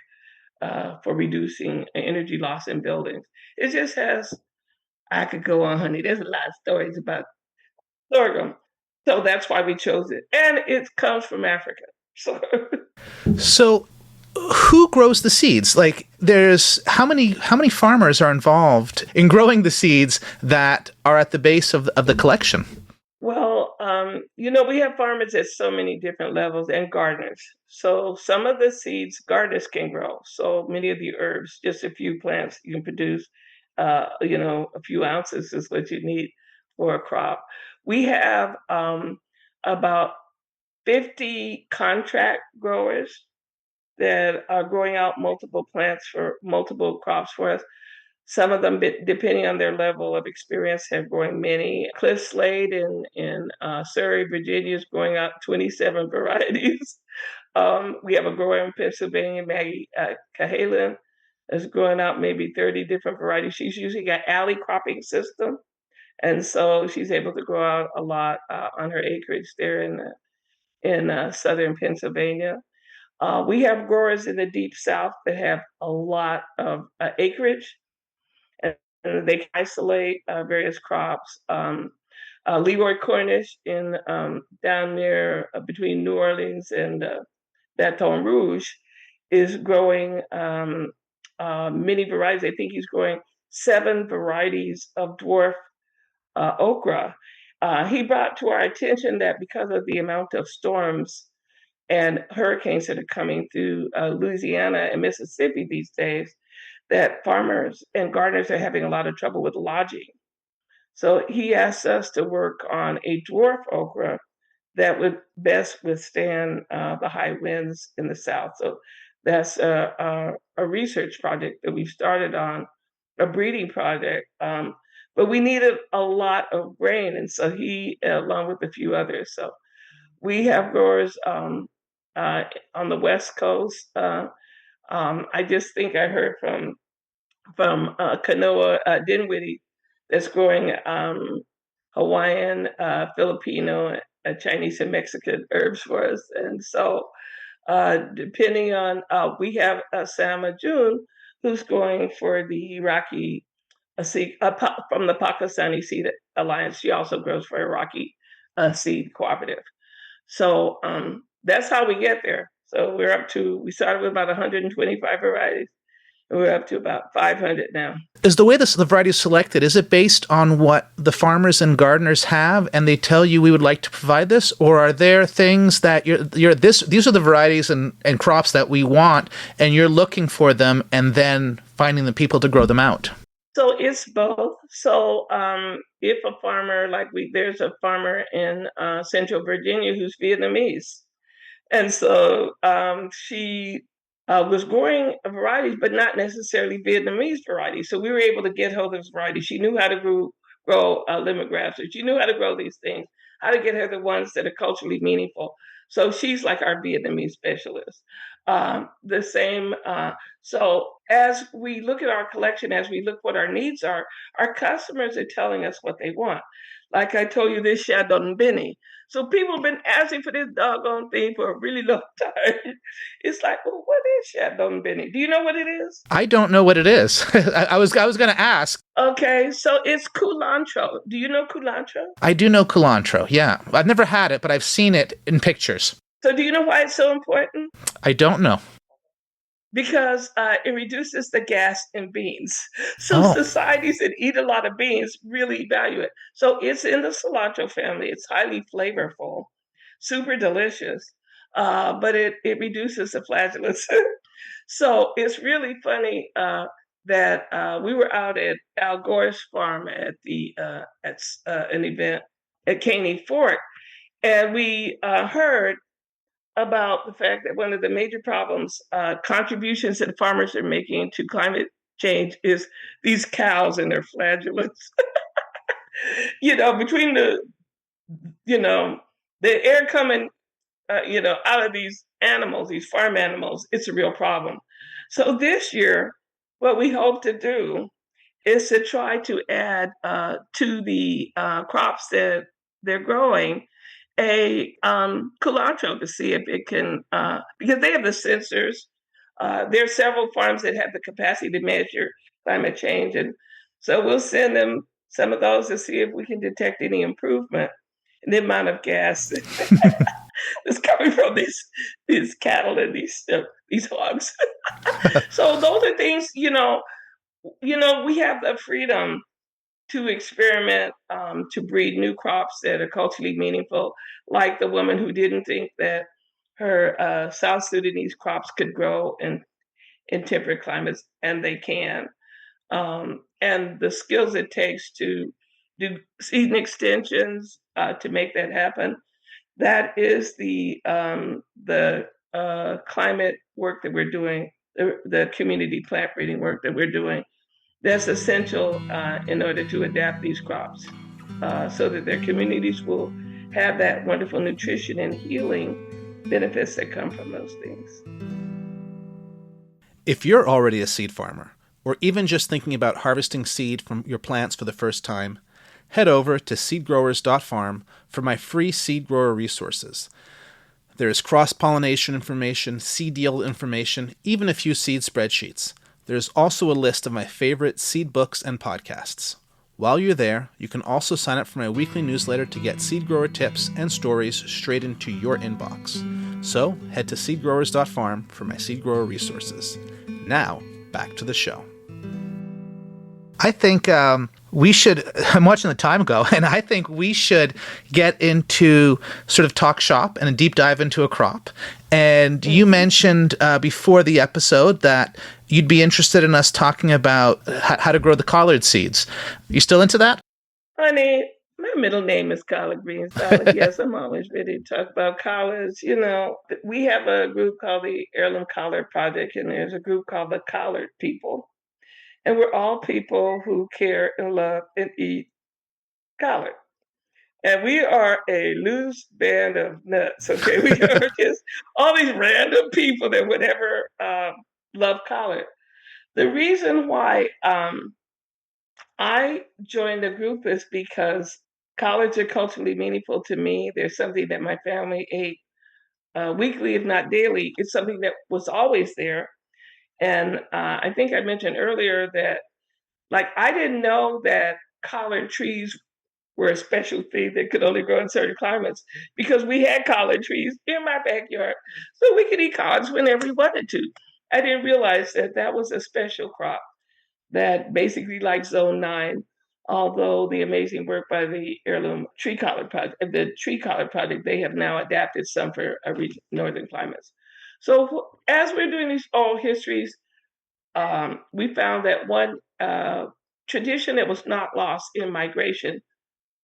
S1: for reducing energy loss in buildings. It just has. I could go on, honey. There's a lot of stories about sorghum, so that's why we chose it, and it comes from Africa. So.
S2: So, who grows the seeds? Like, there's how many farmers are involved in growing the seeds that are at the base of the collection?
S1: Well, we have farmers at so many different levels and gardeners. So some of the seeds gardeners can grow. So many of the herbs, just a few plants, you can produce, a few ounces is what you need for a crop. We have about 50 contract growers that are growing out multiple plants for multiple crops for us. Some of them, depending on their level of experience, have growing many. Cliff Slade in Surrey, Virginia, is growing out 27 varieties. We have a grower in Pennsylvania, Maggie Cahalan, is growing out maybe 30 different varieties. She's using an alley cropping system, and so she's able to grow out a lot on her acreage there in southern Pennsylvania. We have growers in the deep south that have a lot of acreage, and they can isolate various crops. Leroy Cornish in down there between New Orleans and Baton Rouge is growing many varieties. I think he's growing 7 varieties of dwarf okra. He brought to our attention that because of the amount of storms and hurricanes that are coming through Louisiana and Mississippi these days, that farmers and gardeners are having a lot of trouble with lodging. So he asked us to work on a dwarf okra that would best withstand the high winds in the South. So that's a research project that we've started on, a breeding project. But we needed a lot of rain, and so he, along with a few others, so we have growers on the West Coast. I just think I heard from Kanoa Dinwiddie that's growing Hawaiian, Filipino, Chinese, and Mexican herbs for us. And so, depending on, we have Sama June, who's going for the Iraqi seed from the Pakistani Seed Alliance. She also grows for Iraqi Seed Cooperative. So that's how we get there. So we started with about 125 varieties, and we're up to about 500 now.
S2: Is the way the variety is selected, is it based on what the farmers and gardeners have, and they tell you we would like to provide this, or are there things that these are the varieties and crops that we want, and you're looking for them and then finding the people to grow them out?
S1: So it's both. So if a farmer, there's a farmer in Central Virginia who's Vietnamese, and so she was growing varieties, but not necessarily Vietnamese varieties. So we were able to get hold of this variety. She knew how to grow lemongrass, or she knew how to grow these things. how to get her the ones that are culturally meaningful. So she's like our Vietnamese specialist. The same. So as we look at our collection, as we look what our needs are, our customers are telling us what they want. Like I told you, this Chardonnay Benny. So people have been asking for this doggone thing for a really long time. It's like, well, what is Chardonnay Benny? Do you know what it is?
S2: I don't know what it is. I was going to ask.
S1: Okay, so it's culantro. Do you know culantro?
S2: I do know cilantro. Yeah, I've never had it, but I've seen it in pictures.
S1: So do you know why it's so important?
S2: I don't know.
S1: Because it reduces the gas in beans. So
S2: Oh.
S1: societies that eat a lot of beans really value it. So it's in the cilantro family. It's highly flavorful, super delicious, but it reduces the flatulence. So it's really funny that we were out at Al Gore's farm at an event at Caney Fork, and we heard about the fact that one of the major problems, contributions that farmers are making to climate change is these cows and their flatulence. Between the air coming, out of these animals, these farm animals, it's a real problem. So this year, what we hope to do is to try to add to the crops that they're growing a culantro to see if it can, because they have the sensors. There are several farms that have the capacity to measure climate change. And so we'll send them some of those to see if we can detect any improvement in the amount of gas that's coming from these cattle and these hogs. So those are things, we have the freedom to experiment, to breed new crops that are culturally meaningful, like the woman who didn't think that her South Sudanese crops could grow in temperate climates, and they can. And the skills it takes to do season extensions to make that happen. That is the climate work that we're doing, the community plant breeding work that we're doing. That's essential in order to adapt these crops so that their communities will have that wonderful nutrition and healing benefits that come from those things.
S2: If you're already a seed farmer, or even just thinking about harvesting seed from your plants for the first time, head over to seedgrowers.farm for my free seed grower resources. There is cross-pollination information, seed yield information, even a few seed spreadsheets. There's also a list of my favorite seed books and podcasts. While you're there, you can also sign up for my weekly newsletter to get seed grower tips and stories straight into your inbox. So head to seedgrowers.farm for my seed grower resources. Now, back to the show. I think we should, I'm watching the time go, and I think we should get into sort of talk shop and a deep dive into a crop. And you mentioned before the episode that you'd be interested in us talking about how to grow the collard seeds. You still into that?
S1: Honey, my middle name is Collard Green Salad. Yes, I'm always ready to talk about collards. We have a group called the Heirloom Collard Project, and there's a group called the Collard People. And we're all people who care and love and eat collard. And we are a loose band of nuts, okay? We are just all these random people that would ever love collard. The reason why I joined the group is because collards are culturally meaningful to me. They're something that my family ate weekly, if not daily. It's something that was always there. And I think I mentioned earlier that, I didn't know that collard trees were a special thing that could only grow in certain climates, because we had collard trees in my backyard. So we could eat collards whenever we wanted to. I didn't realize that that was a special crop that basically like Zone 9, although the amazing work by the Heirloom Tree Collard Project, they have now adapted some for northern climates. So as we're doing these oral histories, we found that one tradition that was not lost in migration,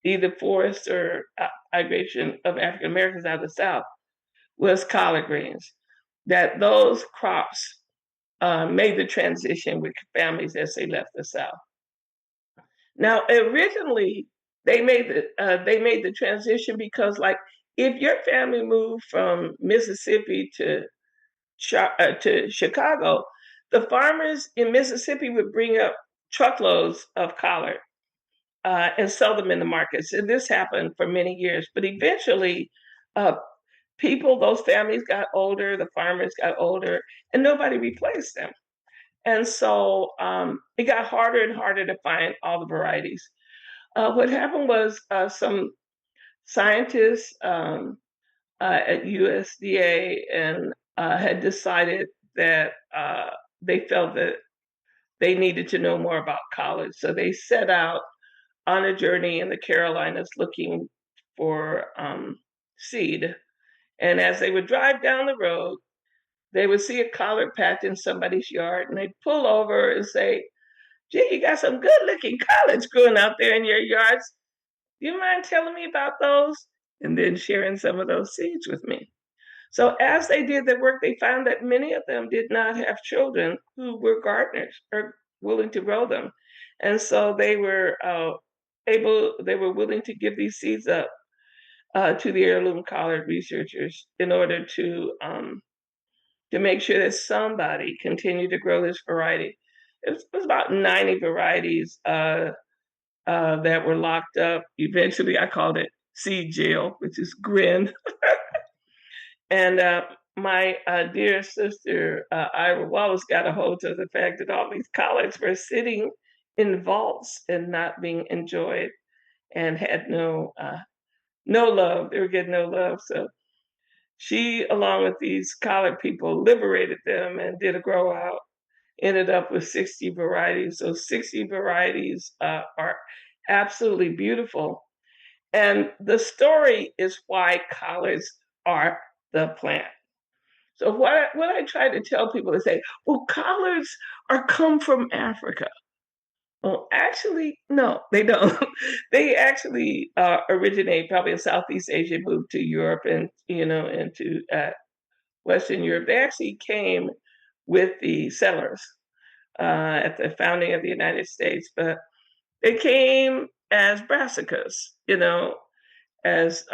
S1: either forest or migration of African Americans out of the South, was collard greens. That those crops made the transition with families as they left the South. Now, originally, they made the transition because, like, if your family moved from Mississippi to Chicago, the farmers in Mississippi would bring up truckloads of collard and sell them in the markets. And this happened for many years. But eventually, uh, those families got older, the farmers got older, and nobody replaced them. And so it got harder and harder to find all the varieties. What happened was some scientists at USDA and had decided that they felt that they needed to know more about college. So they set out on a journey in the Carolinas looking for seed. And as they would drive down the road, they would see a collard patch in somebody's yard and they'd pull over and say, "Gee, you got some good looking collards growing out there in your yards. Do you mind telling me about those?" And then sharing some of those seeds with me. So as they did their work, they found that many of them did not have children who were gardeners or willing to grow them. And so they were willing to give these seeds up to the heirloom collard researchers in order to make sure that somebody continued to grow this variety. It was about 90 varieties that were locked up. Eventually, I called it seed jail, which is grin. And my dear sister, Ira Wallace, got a hold of the fact that all these collards were sitting in vaults and not being enjoyed and had no love. They were getting no love. So she, along with these collard people, liberated them and did a grow out. Ended up with 60 varieties. So 60 varieties are absolutely beautiful. And the story is why collards are the plant. So what I try to tell people is say, well, collards are come from Africa. Well, actually, no, they don't. They actually originate probably in Southeast Asia, moved to Europe and into Western Europe. They actually came with the settlers at the founding of the United States, but they came as brassicas, as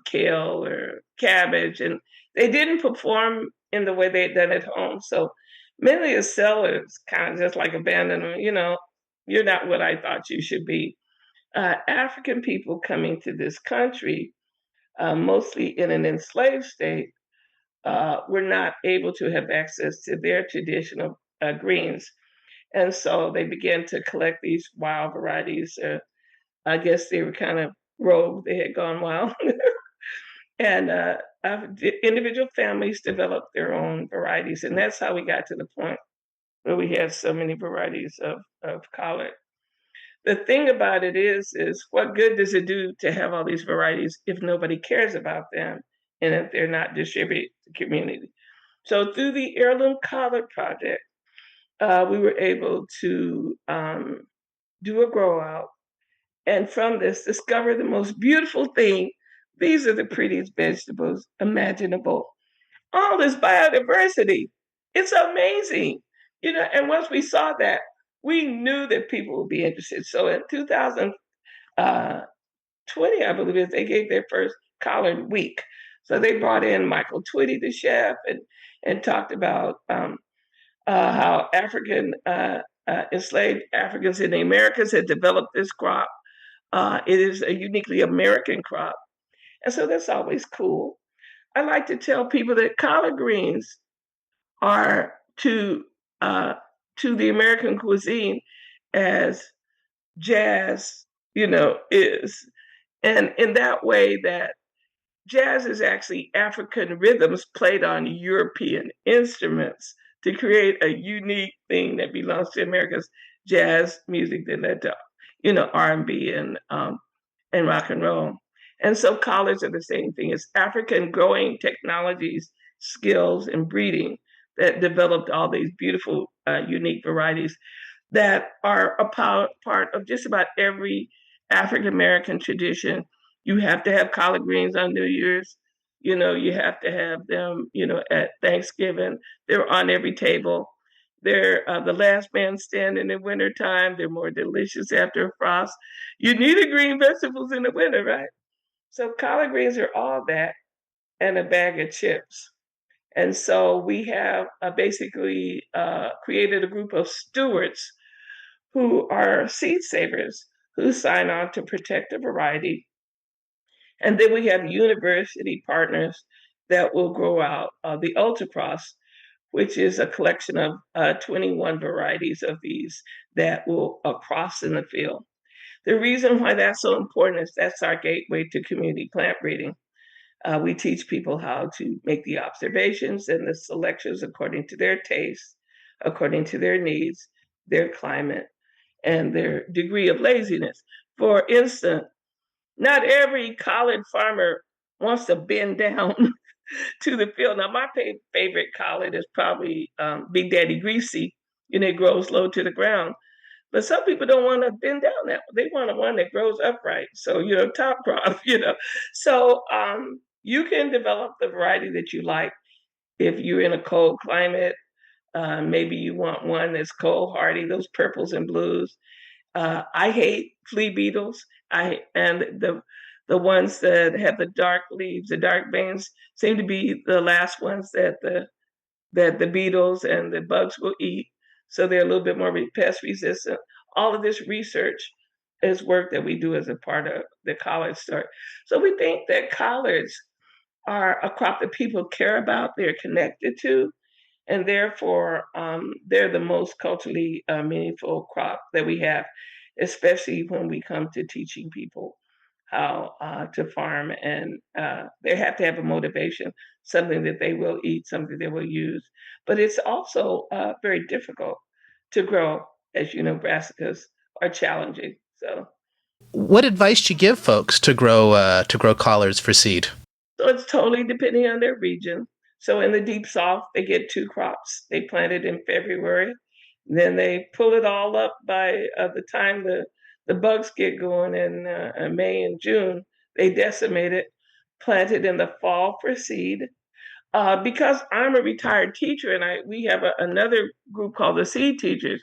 S1: kale or cabbage, and they didn't perform in the way they had done at home. So many of the sellers kind of just like abandoned them, you're not what I thought you should be. African people coming to this country, mostly in an enslaved state, were not able to have access to their traditional greens. And so they began to collect these wild varieties. I guess they were kind of rogue, they had gone wild. And individual families developed their own varieties. And that's how we got to the point where we have so many varieties of collard. The thing about it is what good does it do to have all these varieties if nobody cares about them and if they're not distributed to the community? So through the Heirloom Collard Project, we were able to do a grow out, and from this discover the most beautiful thing. These are the prettiest vegetables imaginable. All this biodiversity. It's amazing. And once we saw that, we knew that people would be interested. So in 2020, I believe they gave their first collard week. So they brought in Michael Twitty, the chef, and talked about how enslaved Africans in the Americas had developed this crop. It is a uniquely American crop. And so that's always cool. I like to tell people that collard greens are to the American cuisine as jazz, is. And in that way that jazz is actually African rhythms played on European instruments to create a unique thing that belongs to America's jazz music that led to, R&B and rock and roll. And so collards are the same thing. It's African growing technologies, skills, and breeding that developed all these beautiful, unique varieties that are a part of just about every African American tradition. You have to have collard greens on New Year's. You have to have them, at Thanksgiving. They're on every table. They're the last man standing in wintertime. They're more delicious after a frost. You need the green vegetables in the winter, right? So collard greens are all that and a bag of chips. And so we have basically created a group of stewards who are seed savers who sign on to protect the variety. And then we have university partners that will grow out the ultracross, which is a collection of 21 varieties of these that will cross in the field. The reason why that's so important is that's our gateway to community plant breeding. We teach people how to make the observations and the selections according to their taste, according to their needs, their climate, and their degree of laziness. For instance, not every collard farmer wants to bend down to the field. Now, my favorite collard is probably Big Daddy Greasy, and it grows low to the ground. But some people don't want to bend down that. They want one that grows upright. So, top crop, So you can develop the variety that you like if you're in a cold climate. Maybe you want one that's cold hardy, those purples and blues. I hate flea beetles. The ones that have the dark leaves, the dark veins, seem to be the last ones that the beetles and the bugs will eat. So they're a little bit more pest resistant. All of this research is work that we do as a part of the collard story. So we think that collards are a crop that people care about, they're connected to, and therefore they're the most culturally meaningful crop that we have, especially when we come to teaching people how to farm, and they have to have a motivation, something that they will eat, something they will use. But it's also very difficult to grow, as you know, brassicas are challenging.
S2: What advice do you give folks to grow collards for seed?
S1: So it's totally depending on their region. So in the deep south, they get two crops. They plant it in February, then they pull it all up by the time the bugs get going in May and June. They decimate it, plant it in the fall for seed. Because I'm a retired teacher, and we have another group called the Seed Teachers.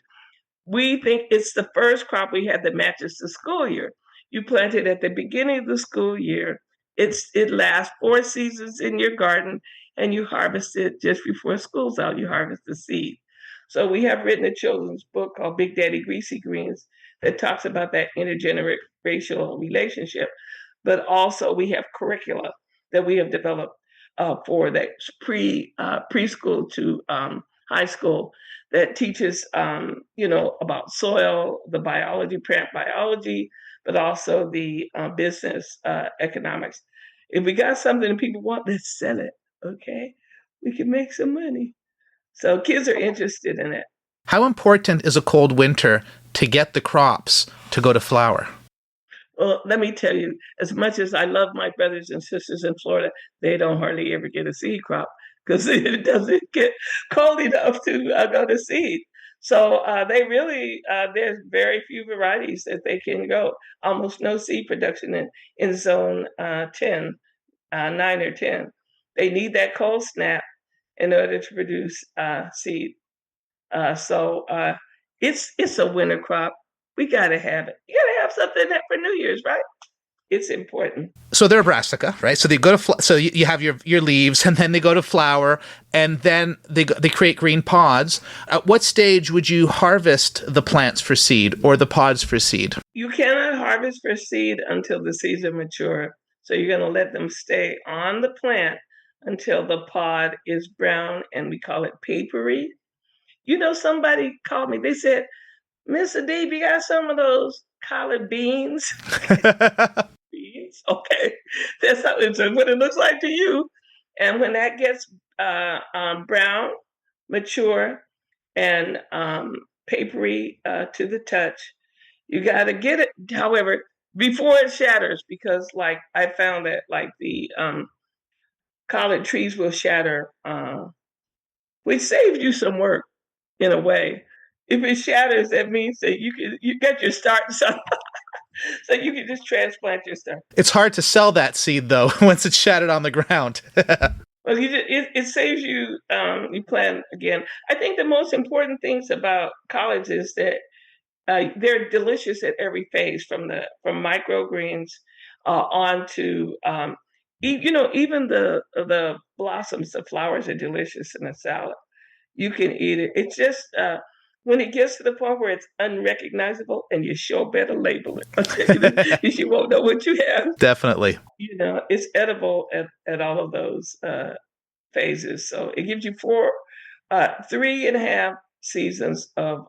S1: We think it's the first crop we had that matches the school year. You plant it at the beginning of the school year. It lasts 4 seasons in your garden, and you harvest it just before school's out. You harvest the seed. So we have written a children's book called Big Daddy Greasy Greens that talks about that intergenerational relationship. But also we have curricula that we have developed for that preschool to high school that teaches, about soil, the biology, plant biology, but also the business economics. If we got something that people want, let's sell it. Okay, we can make some money. So kids are interested in it.
S2: How important is a cold winter to get the crops to go to flower?
S1: Well, let me tell you, as much as I love my brothers and sisters in Florida, they don't hardly ever get a seed crop because it doesn't get cold enough to go to seed. So they really, there's very few varieties that they can go. Almost no seed production in zone 10, 9 or 10. They need that cold snap in order to produce seed. So it's a winter crop. We gotta have it. You gotta have something for New Year's, right? It's important.
S2: So they're a brassica, right? So they go to so you have your leaves, and then they go to flower, and then they create green pods. At what stage would you harvest the plants for seed or the pods for seed?
S1: You cannot harvest for seed until the seeds are mature. So you're going to let them stay on the plant until the pod is brown, and we call it papery. Somebody called me. They said, "Miss Adeeb, you got some of those collard beans?" Beans, okay. That's what it looks like to you. And when that gets brown, mature, and papery to the touch, you got to get it. However, before it shatters, because I found that the collard trees will shatter, which saves you some work in a way. If it shatters, that means that you get your start. So you can just transplant your start.
S2: It's hard to sell that seed though once it's shattered on the ground.
S1: Well, it saves you. You plan again. I think the most important things about collards is that they're delicious at every phase, from microgreens on to even the blossoms, the flowers are delicious in a salad. You can eat it. It's just when it gets to the point where it's unrecognizable, and you sure better label it. I'll tell you this, you won't know what you have.
S2: Definitely.
S1: It's edible at all of those phases. So it gives you 3.5 seasons of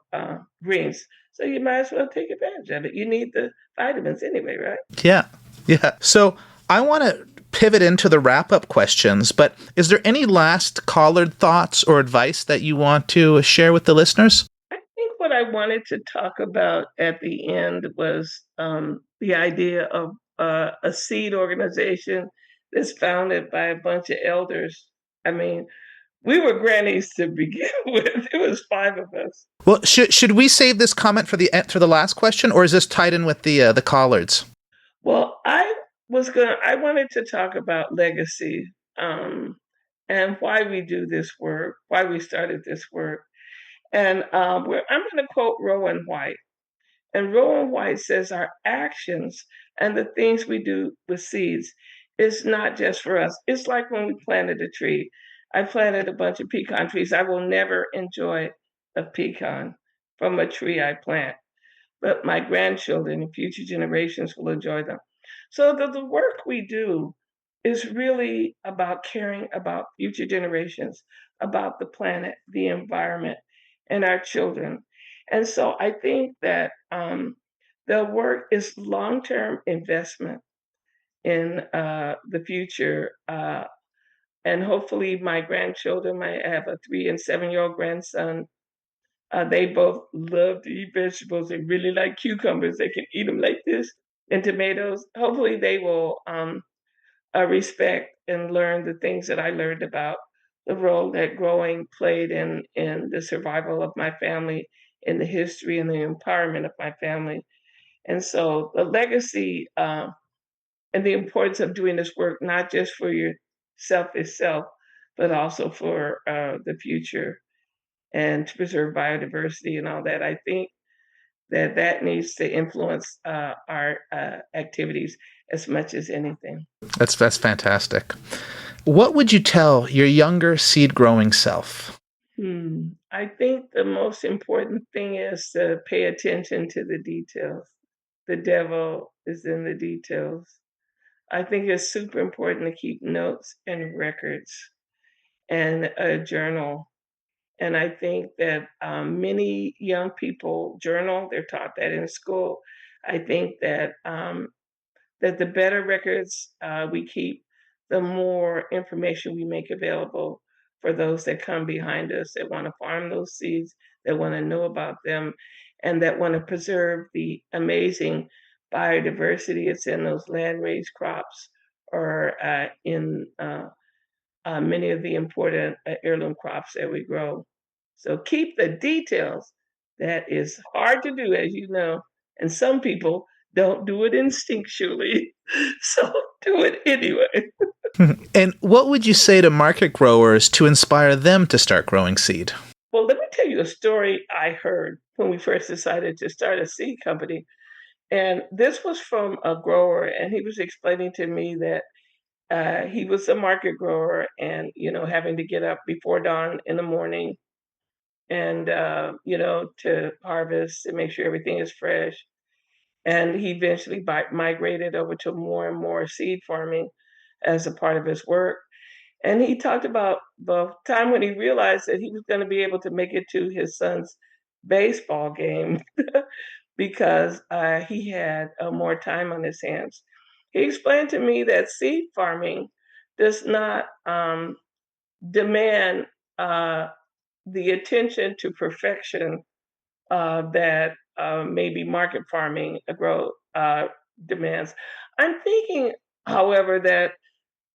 S1: greens. So you might as well take advantage of it. You need the vitamins anyway, right?
S2: Yeah. Yeah. So I want to pivot into the wrap up questions, but is there any last collard thoughts or advice that you want to share with the listeners?
S1: I think what I wanted to talk about at the end was the idea of a seed organization that's founded by a bunch of elders. I mean, we were grannies to begin with. It was 5 of us.
S2: Well, should we save this comment for the last question, or is this tied in with the collards?
S1: Well, I wanted to talk about legacy, and why we do this work, why we started this work. And I'm going to quote Rowan White. And Rowan White says our actions and the things we do with seeds is not just for us. It's like when we planted a tree. I planted a bunch of pecan trees. I will never enjoy a pecan from a tree I plant, but my grandchildren and future generations will enjoy them. So the work we do is really about caring about future generations, about the planet, the environment, and our children. And so I think that the work is long-term investment in the future. And hopefully my grandchildren, I have a 3 and 7-year-old grandson. They both love to eat vegetables. They really like cucumbers. They can eat them like this, and tomatoes. Hopefully, they will respect and learn the things that I learned about the role that growing played in the survival of my family, in the history and the empowerment of my family. And so, the legacy and the importance of doing this work, not just for yourself itself, but also for the future and to preserve biodiversity and all that. I think that needs to influence our activities as much as anything.
S2: That's fantastic. What would you tell your younger seed growing self?
S1: I think the most important thing is to pay attention to the details. The devil is in the details. I think it's super important to keep notes and records and a journal. And I think that many young people journal. They're taught that in school. I think that that the better records we keep, the more information we make available for those that come behind us, that want to farm those seeds, that want to know about them, and that want to preserve the amazing biodiversity that's in those land-raised crops, or in many of the important heirloom crops that we grow. So keep the details. That is hard to do, as you know, and some people don't do it instinctually. So do it anyway.
S2: And what would you say to market growers to inspire them to start growing seed?
S1: Well, let me tell you a story I heard when we first decided to start a seed company. And this was from a grower, and he was explaining to me that he was a market grower, and having to get up before dawn in the morning, and to harvest and make sure everything is fresh. And he eventually migrated over to more and more seed farming as a part of his work. And he talked about the time when he realized that he was going to be able to make it to his son's baseball game because he had more time on his hands. He explained to me that seed farming does not demand the attention to perfection that maybe market farming demands. I'm thinking, however, that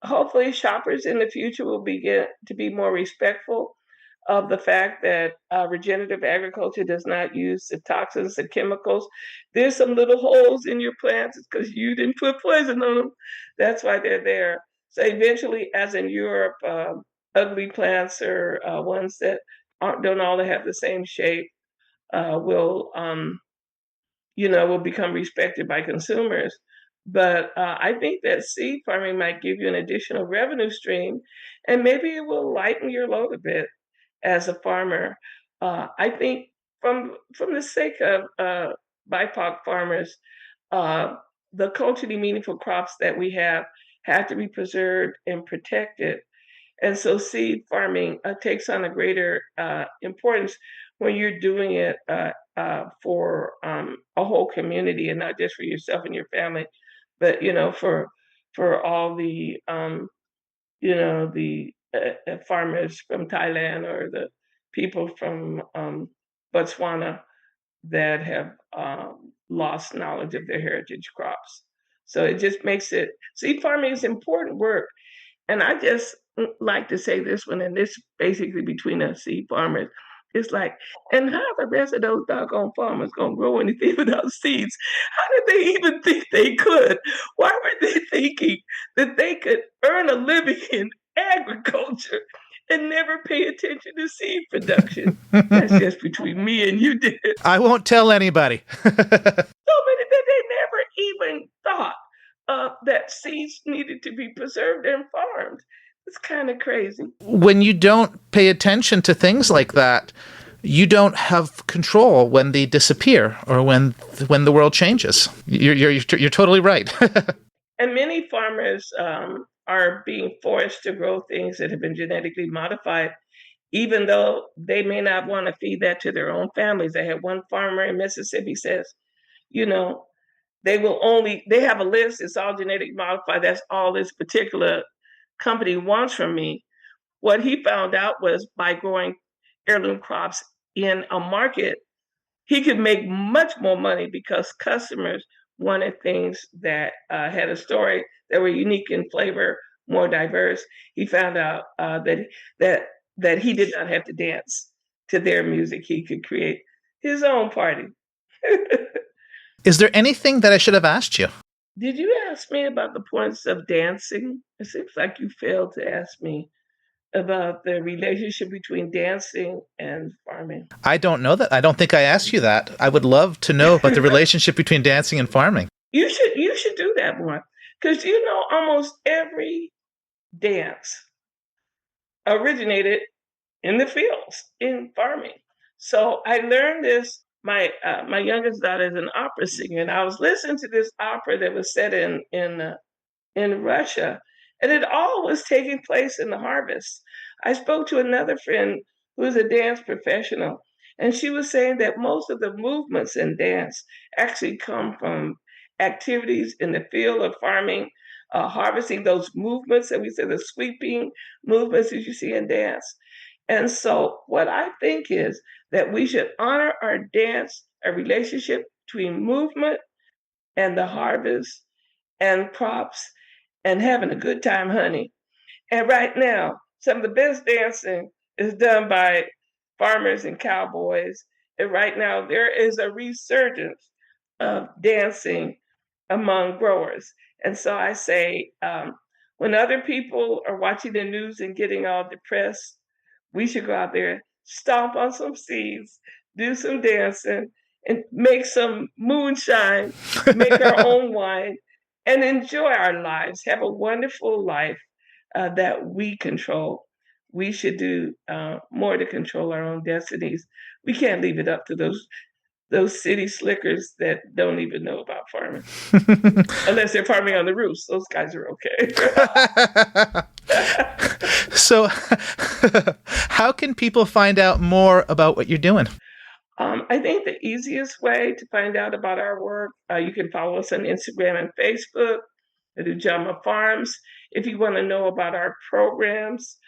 S1: hopefully shoppers in the future will begin to be more respectful of the fact that regenerative agriculture does not use the toxins and chemicals. There's some little holes in your plants because you didn't put poison on them. That's why they're there. So eventually, as in Europe, ugly plants or ones that don't all have the same shape will will become respected by consumers. But I think that seed farming might give you an additional revenue stream, and maybe it will lighten your load a bit as a farmer. I think from the sake of BIPOC farmers, uh, the culturally meaningful crops that we have to be preserved and protected. And so seed farming takes on a greater importance when you're doing it for a whole community and not just for yourself and your family, but for all the farmers from Thailand or the people from Botswana that have lost knowledge of their heritage crops. So it just makes it seed farming is important work. And I just like to say this one, and this basically between us seed farmers. It's like, and how the rest of those doggone farmers gonna grow anything without seeds? How did they even think they could? Why were they thinking that they could earn a living in agriculture and never pay attention to seed production? That's just between me and you, dear.
S2: I won't tell anybody.
S1: So many that they never even thought that seeds needed to be preserved and farmed. It's kind of crazy.
S2: When you don't pay attention to things like that, you don't have control when they disappear or when the world changes. You're totally right.
S1: And many farmers are being forced to grow things that have been genetically modified, even though they may not want to feed that to their own families. I had one farmer in Mississippi says, you know, they have a list, it's all genetic modified. That's all this particular company wants from me. What he found out was by growing heirloom crops in a market, he could make much more money because customers wanted things that had a story that were unique in flavor, more diverse. He found out that he did not have to dance to their music. He could create his own party.
S2: Is there anything that I should have asked you?
S1: Did you ask me about the points of dancing? It seems like you failed to ask me about the relationship between dancing and farming.
S2: I don't know that. I don't think I asked you that. I would love to know about the relationship between dancing and farming.
S1: You should do that more, because almost every dance originated in the fields in farming. So I learned this. My youngest daughter is an opera singer, and I was listening to this opera that was set in Russia, and it all was taking place in the harvest. I spoke to another friend who is a dance professional, and she was saying that most of the movements in dance actually come from activities in the field of farming, harvesting those movements that we say, the sweeping movements that you see in dance. And so, what I think is that we should honor our dance, a relationship between movement and the harvest and crops and having a good time, honey. And right now, some of the best dancing is done by farmers and cowboys. And right now, there is a resurgence of dancing among growers. And so I say, when other people are watching the news and getting all depressed, we should go out there, stomp on some seeds, do some dancing, and make some moonshine, make our own wine, and enjoy our lives. Have a wonderful life that we control. We should do more to control our own destinies. We can't leave it up to those city slickers that don't even know about farming. Unless they're farming on the roofs. Those guys are okay.
S2: So how can people find out more about what you're doing?
S1: I think the easiest way to find out about our work, you can follow us on Instagram and Facebook at Ujamaa Farms. If you want to know about our programs,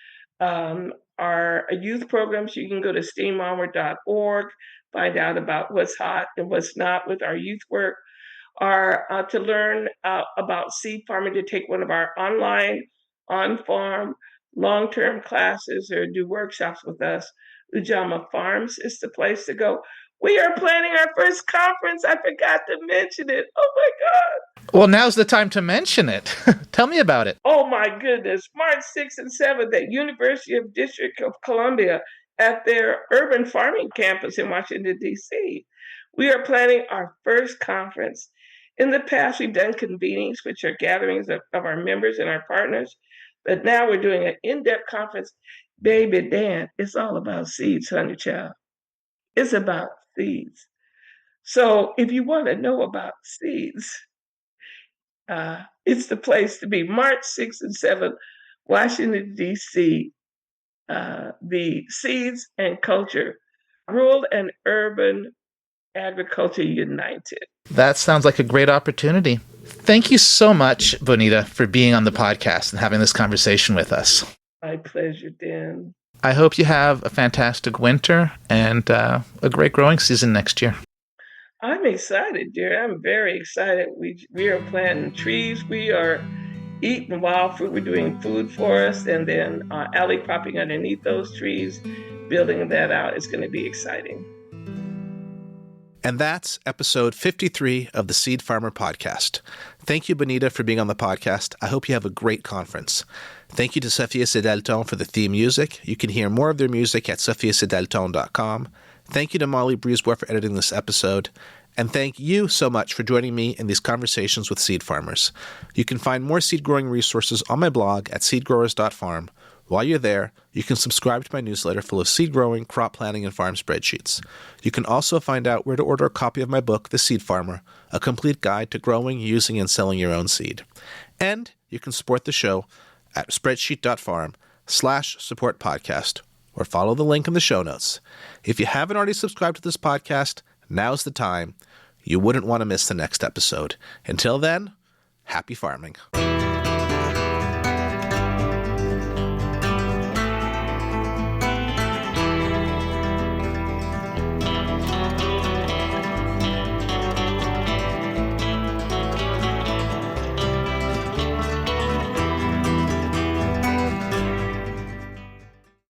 S1: our youth programs, you can go to STEAMonward.org, find out about what's hot and what's not with our youth work, or to learn about seed farming, to take one of our online, on-farm, long-term classes or do workshops with us. Ujamaa Farms is the place to go. We are planning our first conference. I forgot to mention it. Oh my God.
S2: Well, now's the time to mention it. Tell me about it.
S1: Oh my goodness. March 6th and 7th at University of District of Columbia at their urban farming campus in Washington, D.C. We are planning our first conference. In the past, we've done convenings, which are gatherings of our members and our partners. But now we're doing an in-depth conference. Baby Dan, it's all about seeds, honey child. It's about seeds. So if you want to know about seeds, it's the place to be. March 6th and 7th, Washington, D.C., the Seeds and Culture, Rural and Urban Agriculture United.
S2: That sounds like a great opportunity. Thank you so much, Bonnetta, for being on the podcast and having this conversation with us.
S1: My pleasure, Dan.
S2: I hope you have a fantastic winter and a great growing season next year.
S1: I'm excited, dear. I'm very excited. We are planting trees. We are eating wild fruit. We're doing food forests and then alley cropping underneath those trees, building that out. It's going to be exciting.
S2: And that's episode 53 of the Seed Farmer Podcast. Thank you, Bonnetta, for being on the podcast. I hope you have a great conference. Thank you to Sophia Sedelton for the theme music. You can hear more of their music at sophiasedelton.com. Thank you to Molly Brisebois for editing this episode. And thank you so much for joining me in these conversations with seed farmers. You can find more seed growing resources on my blog at seedgrowers.farm. While you're there, you can subscribe to my newsletter full of seed growing, crop planning, and farm spreadsheets. You can also find out where to order a copy of my book, The Seed Farmer, a complete guide to growing, using, and selling your own seed. And you can support the show at spreadsheet.farm/support podcast or follow the link in the show notes. If you haven't already subscribed to this podcast, now's the time. You wouldn't want to miss the next episode. Until then, happy farming.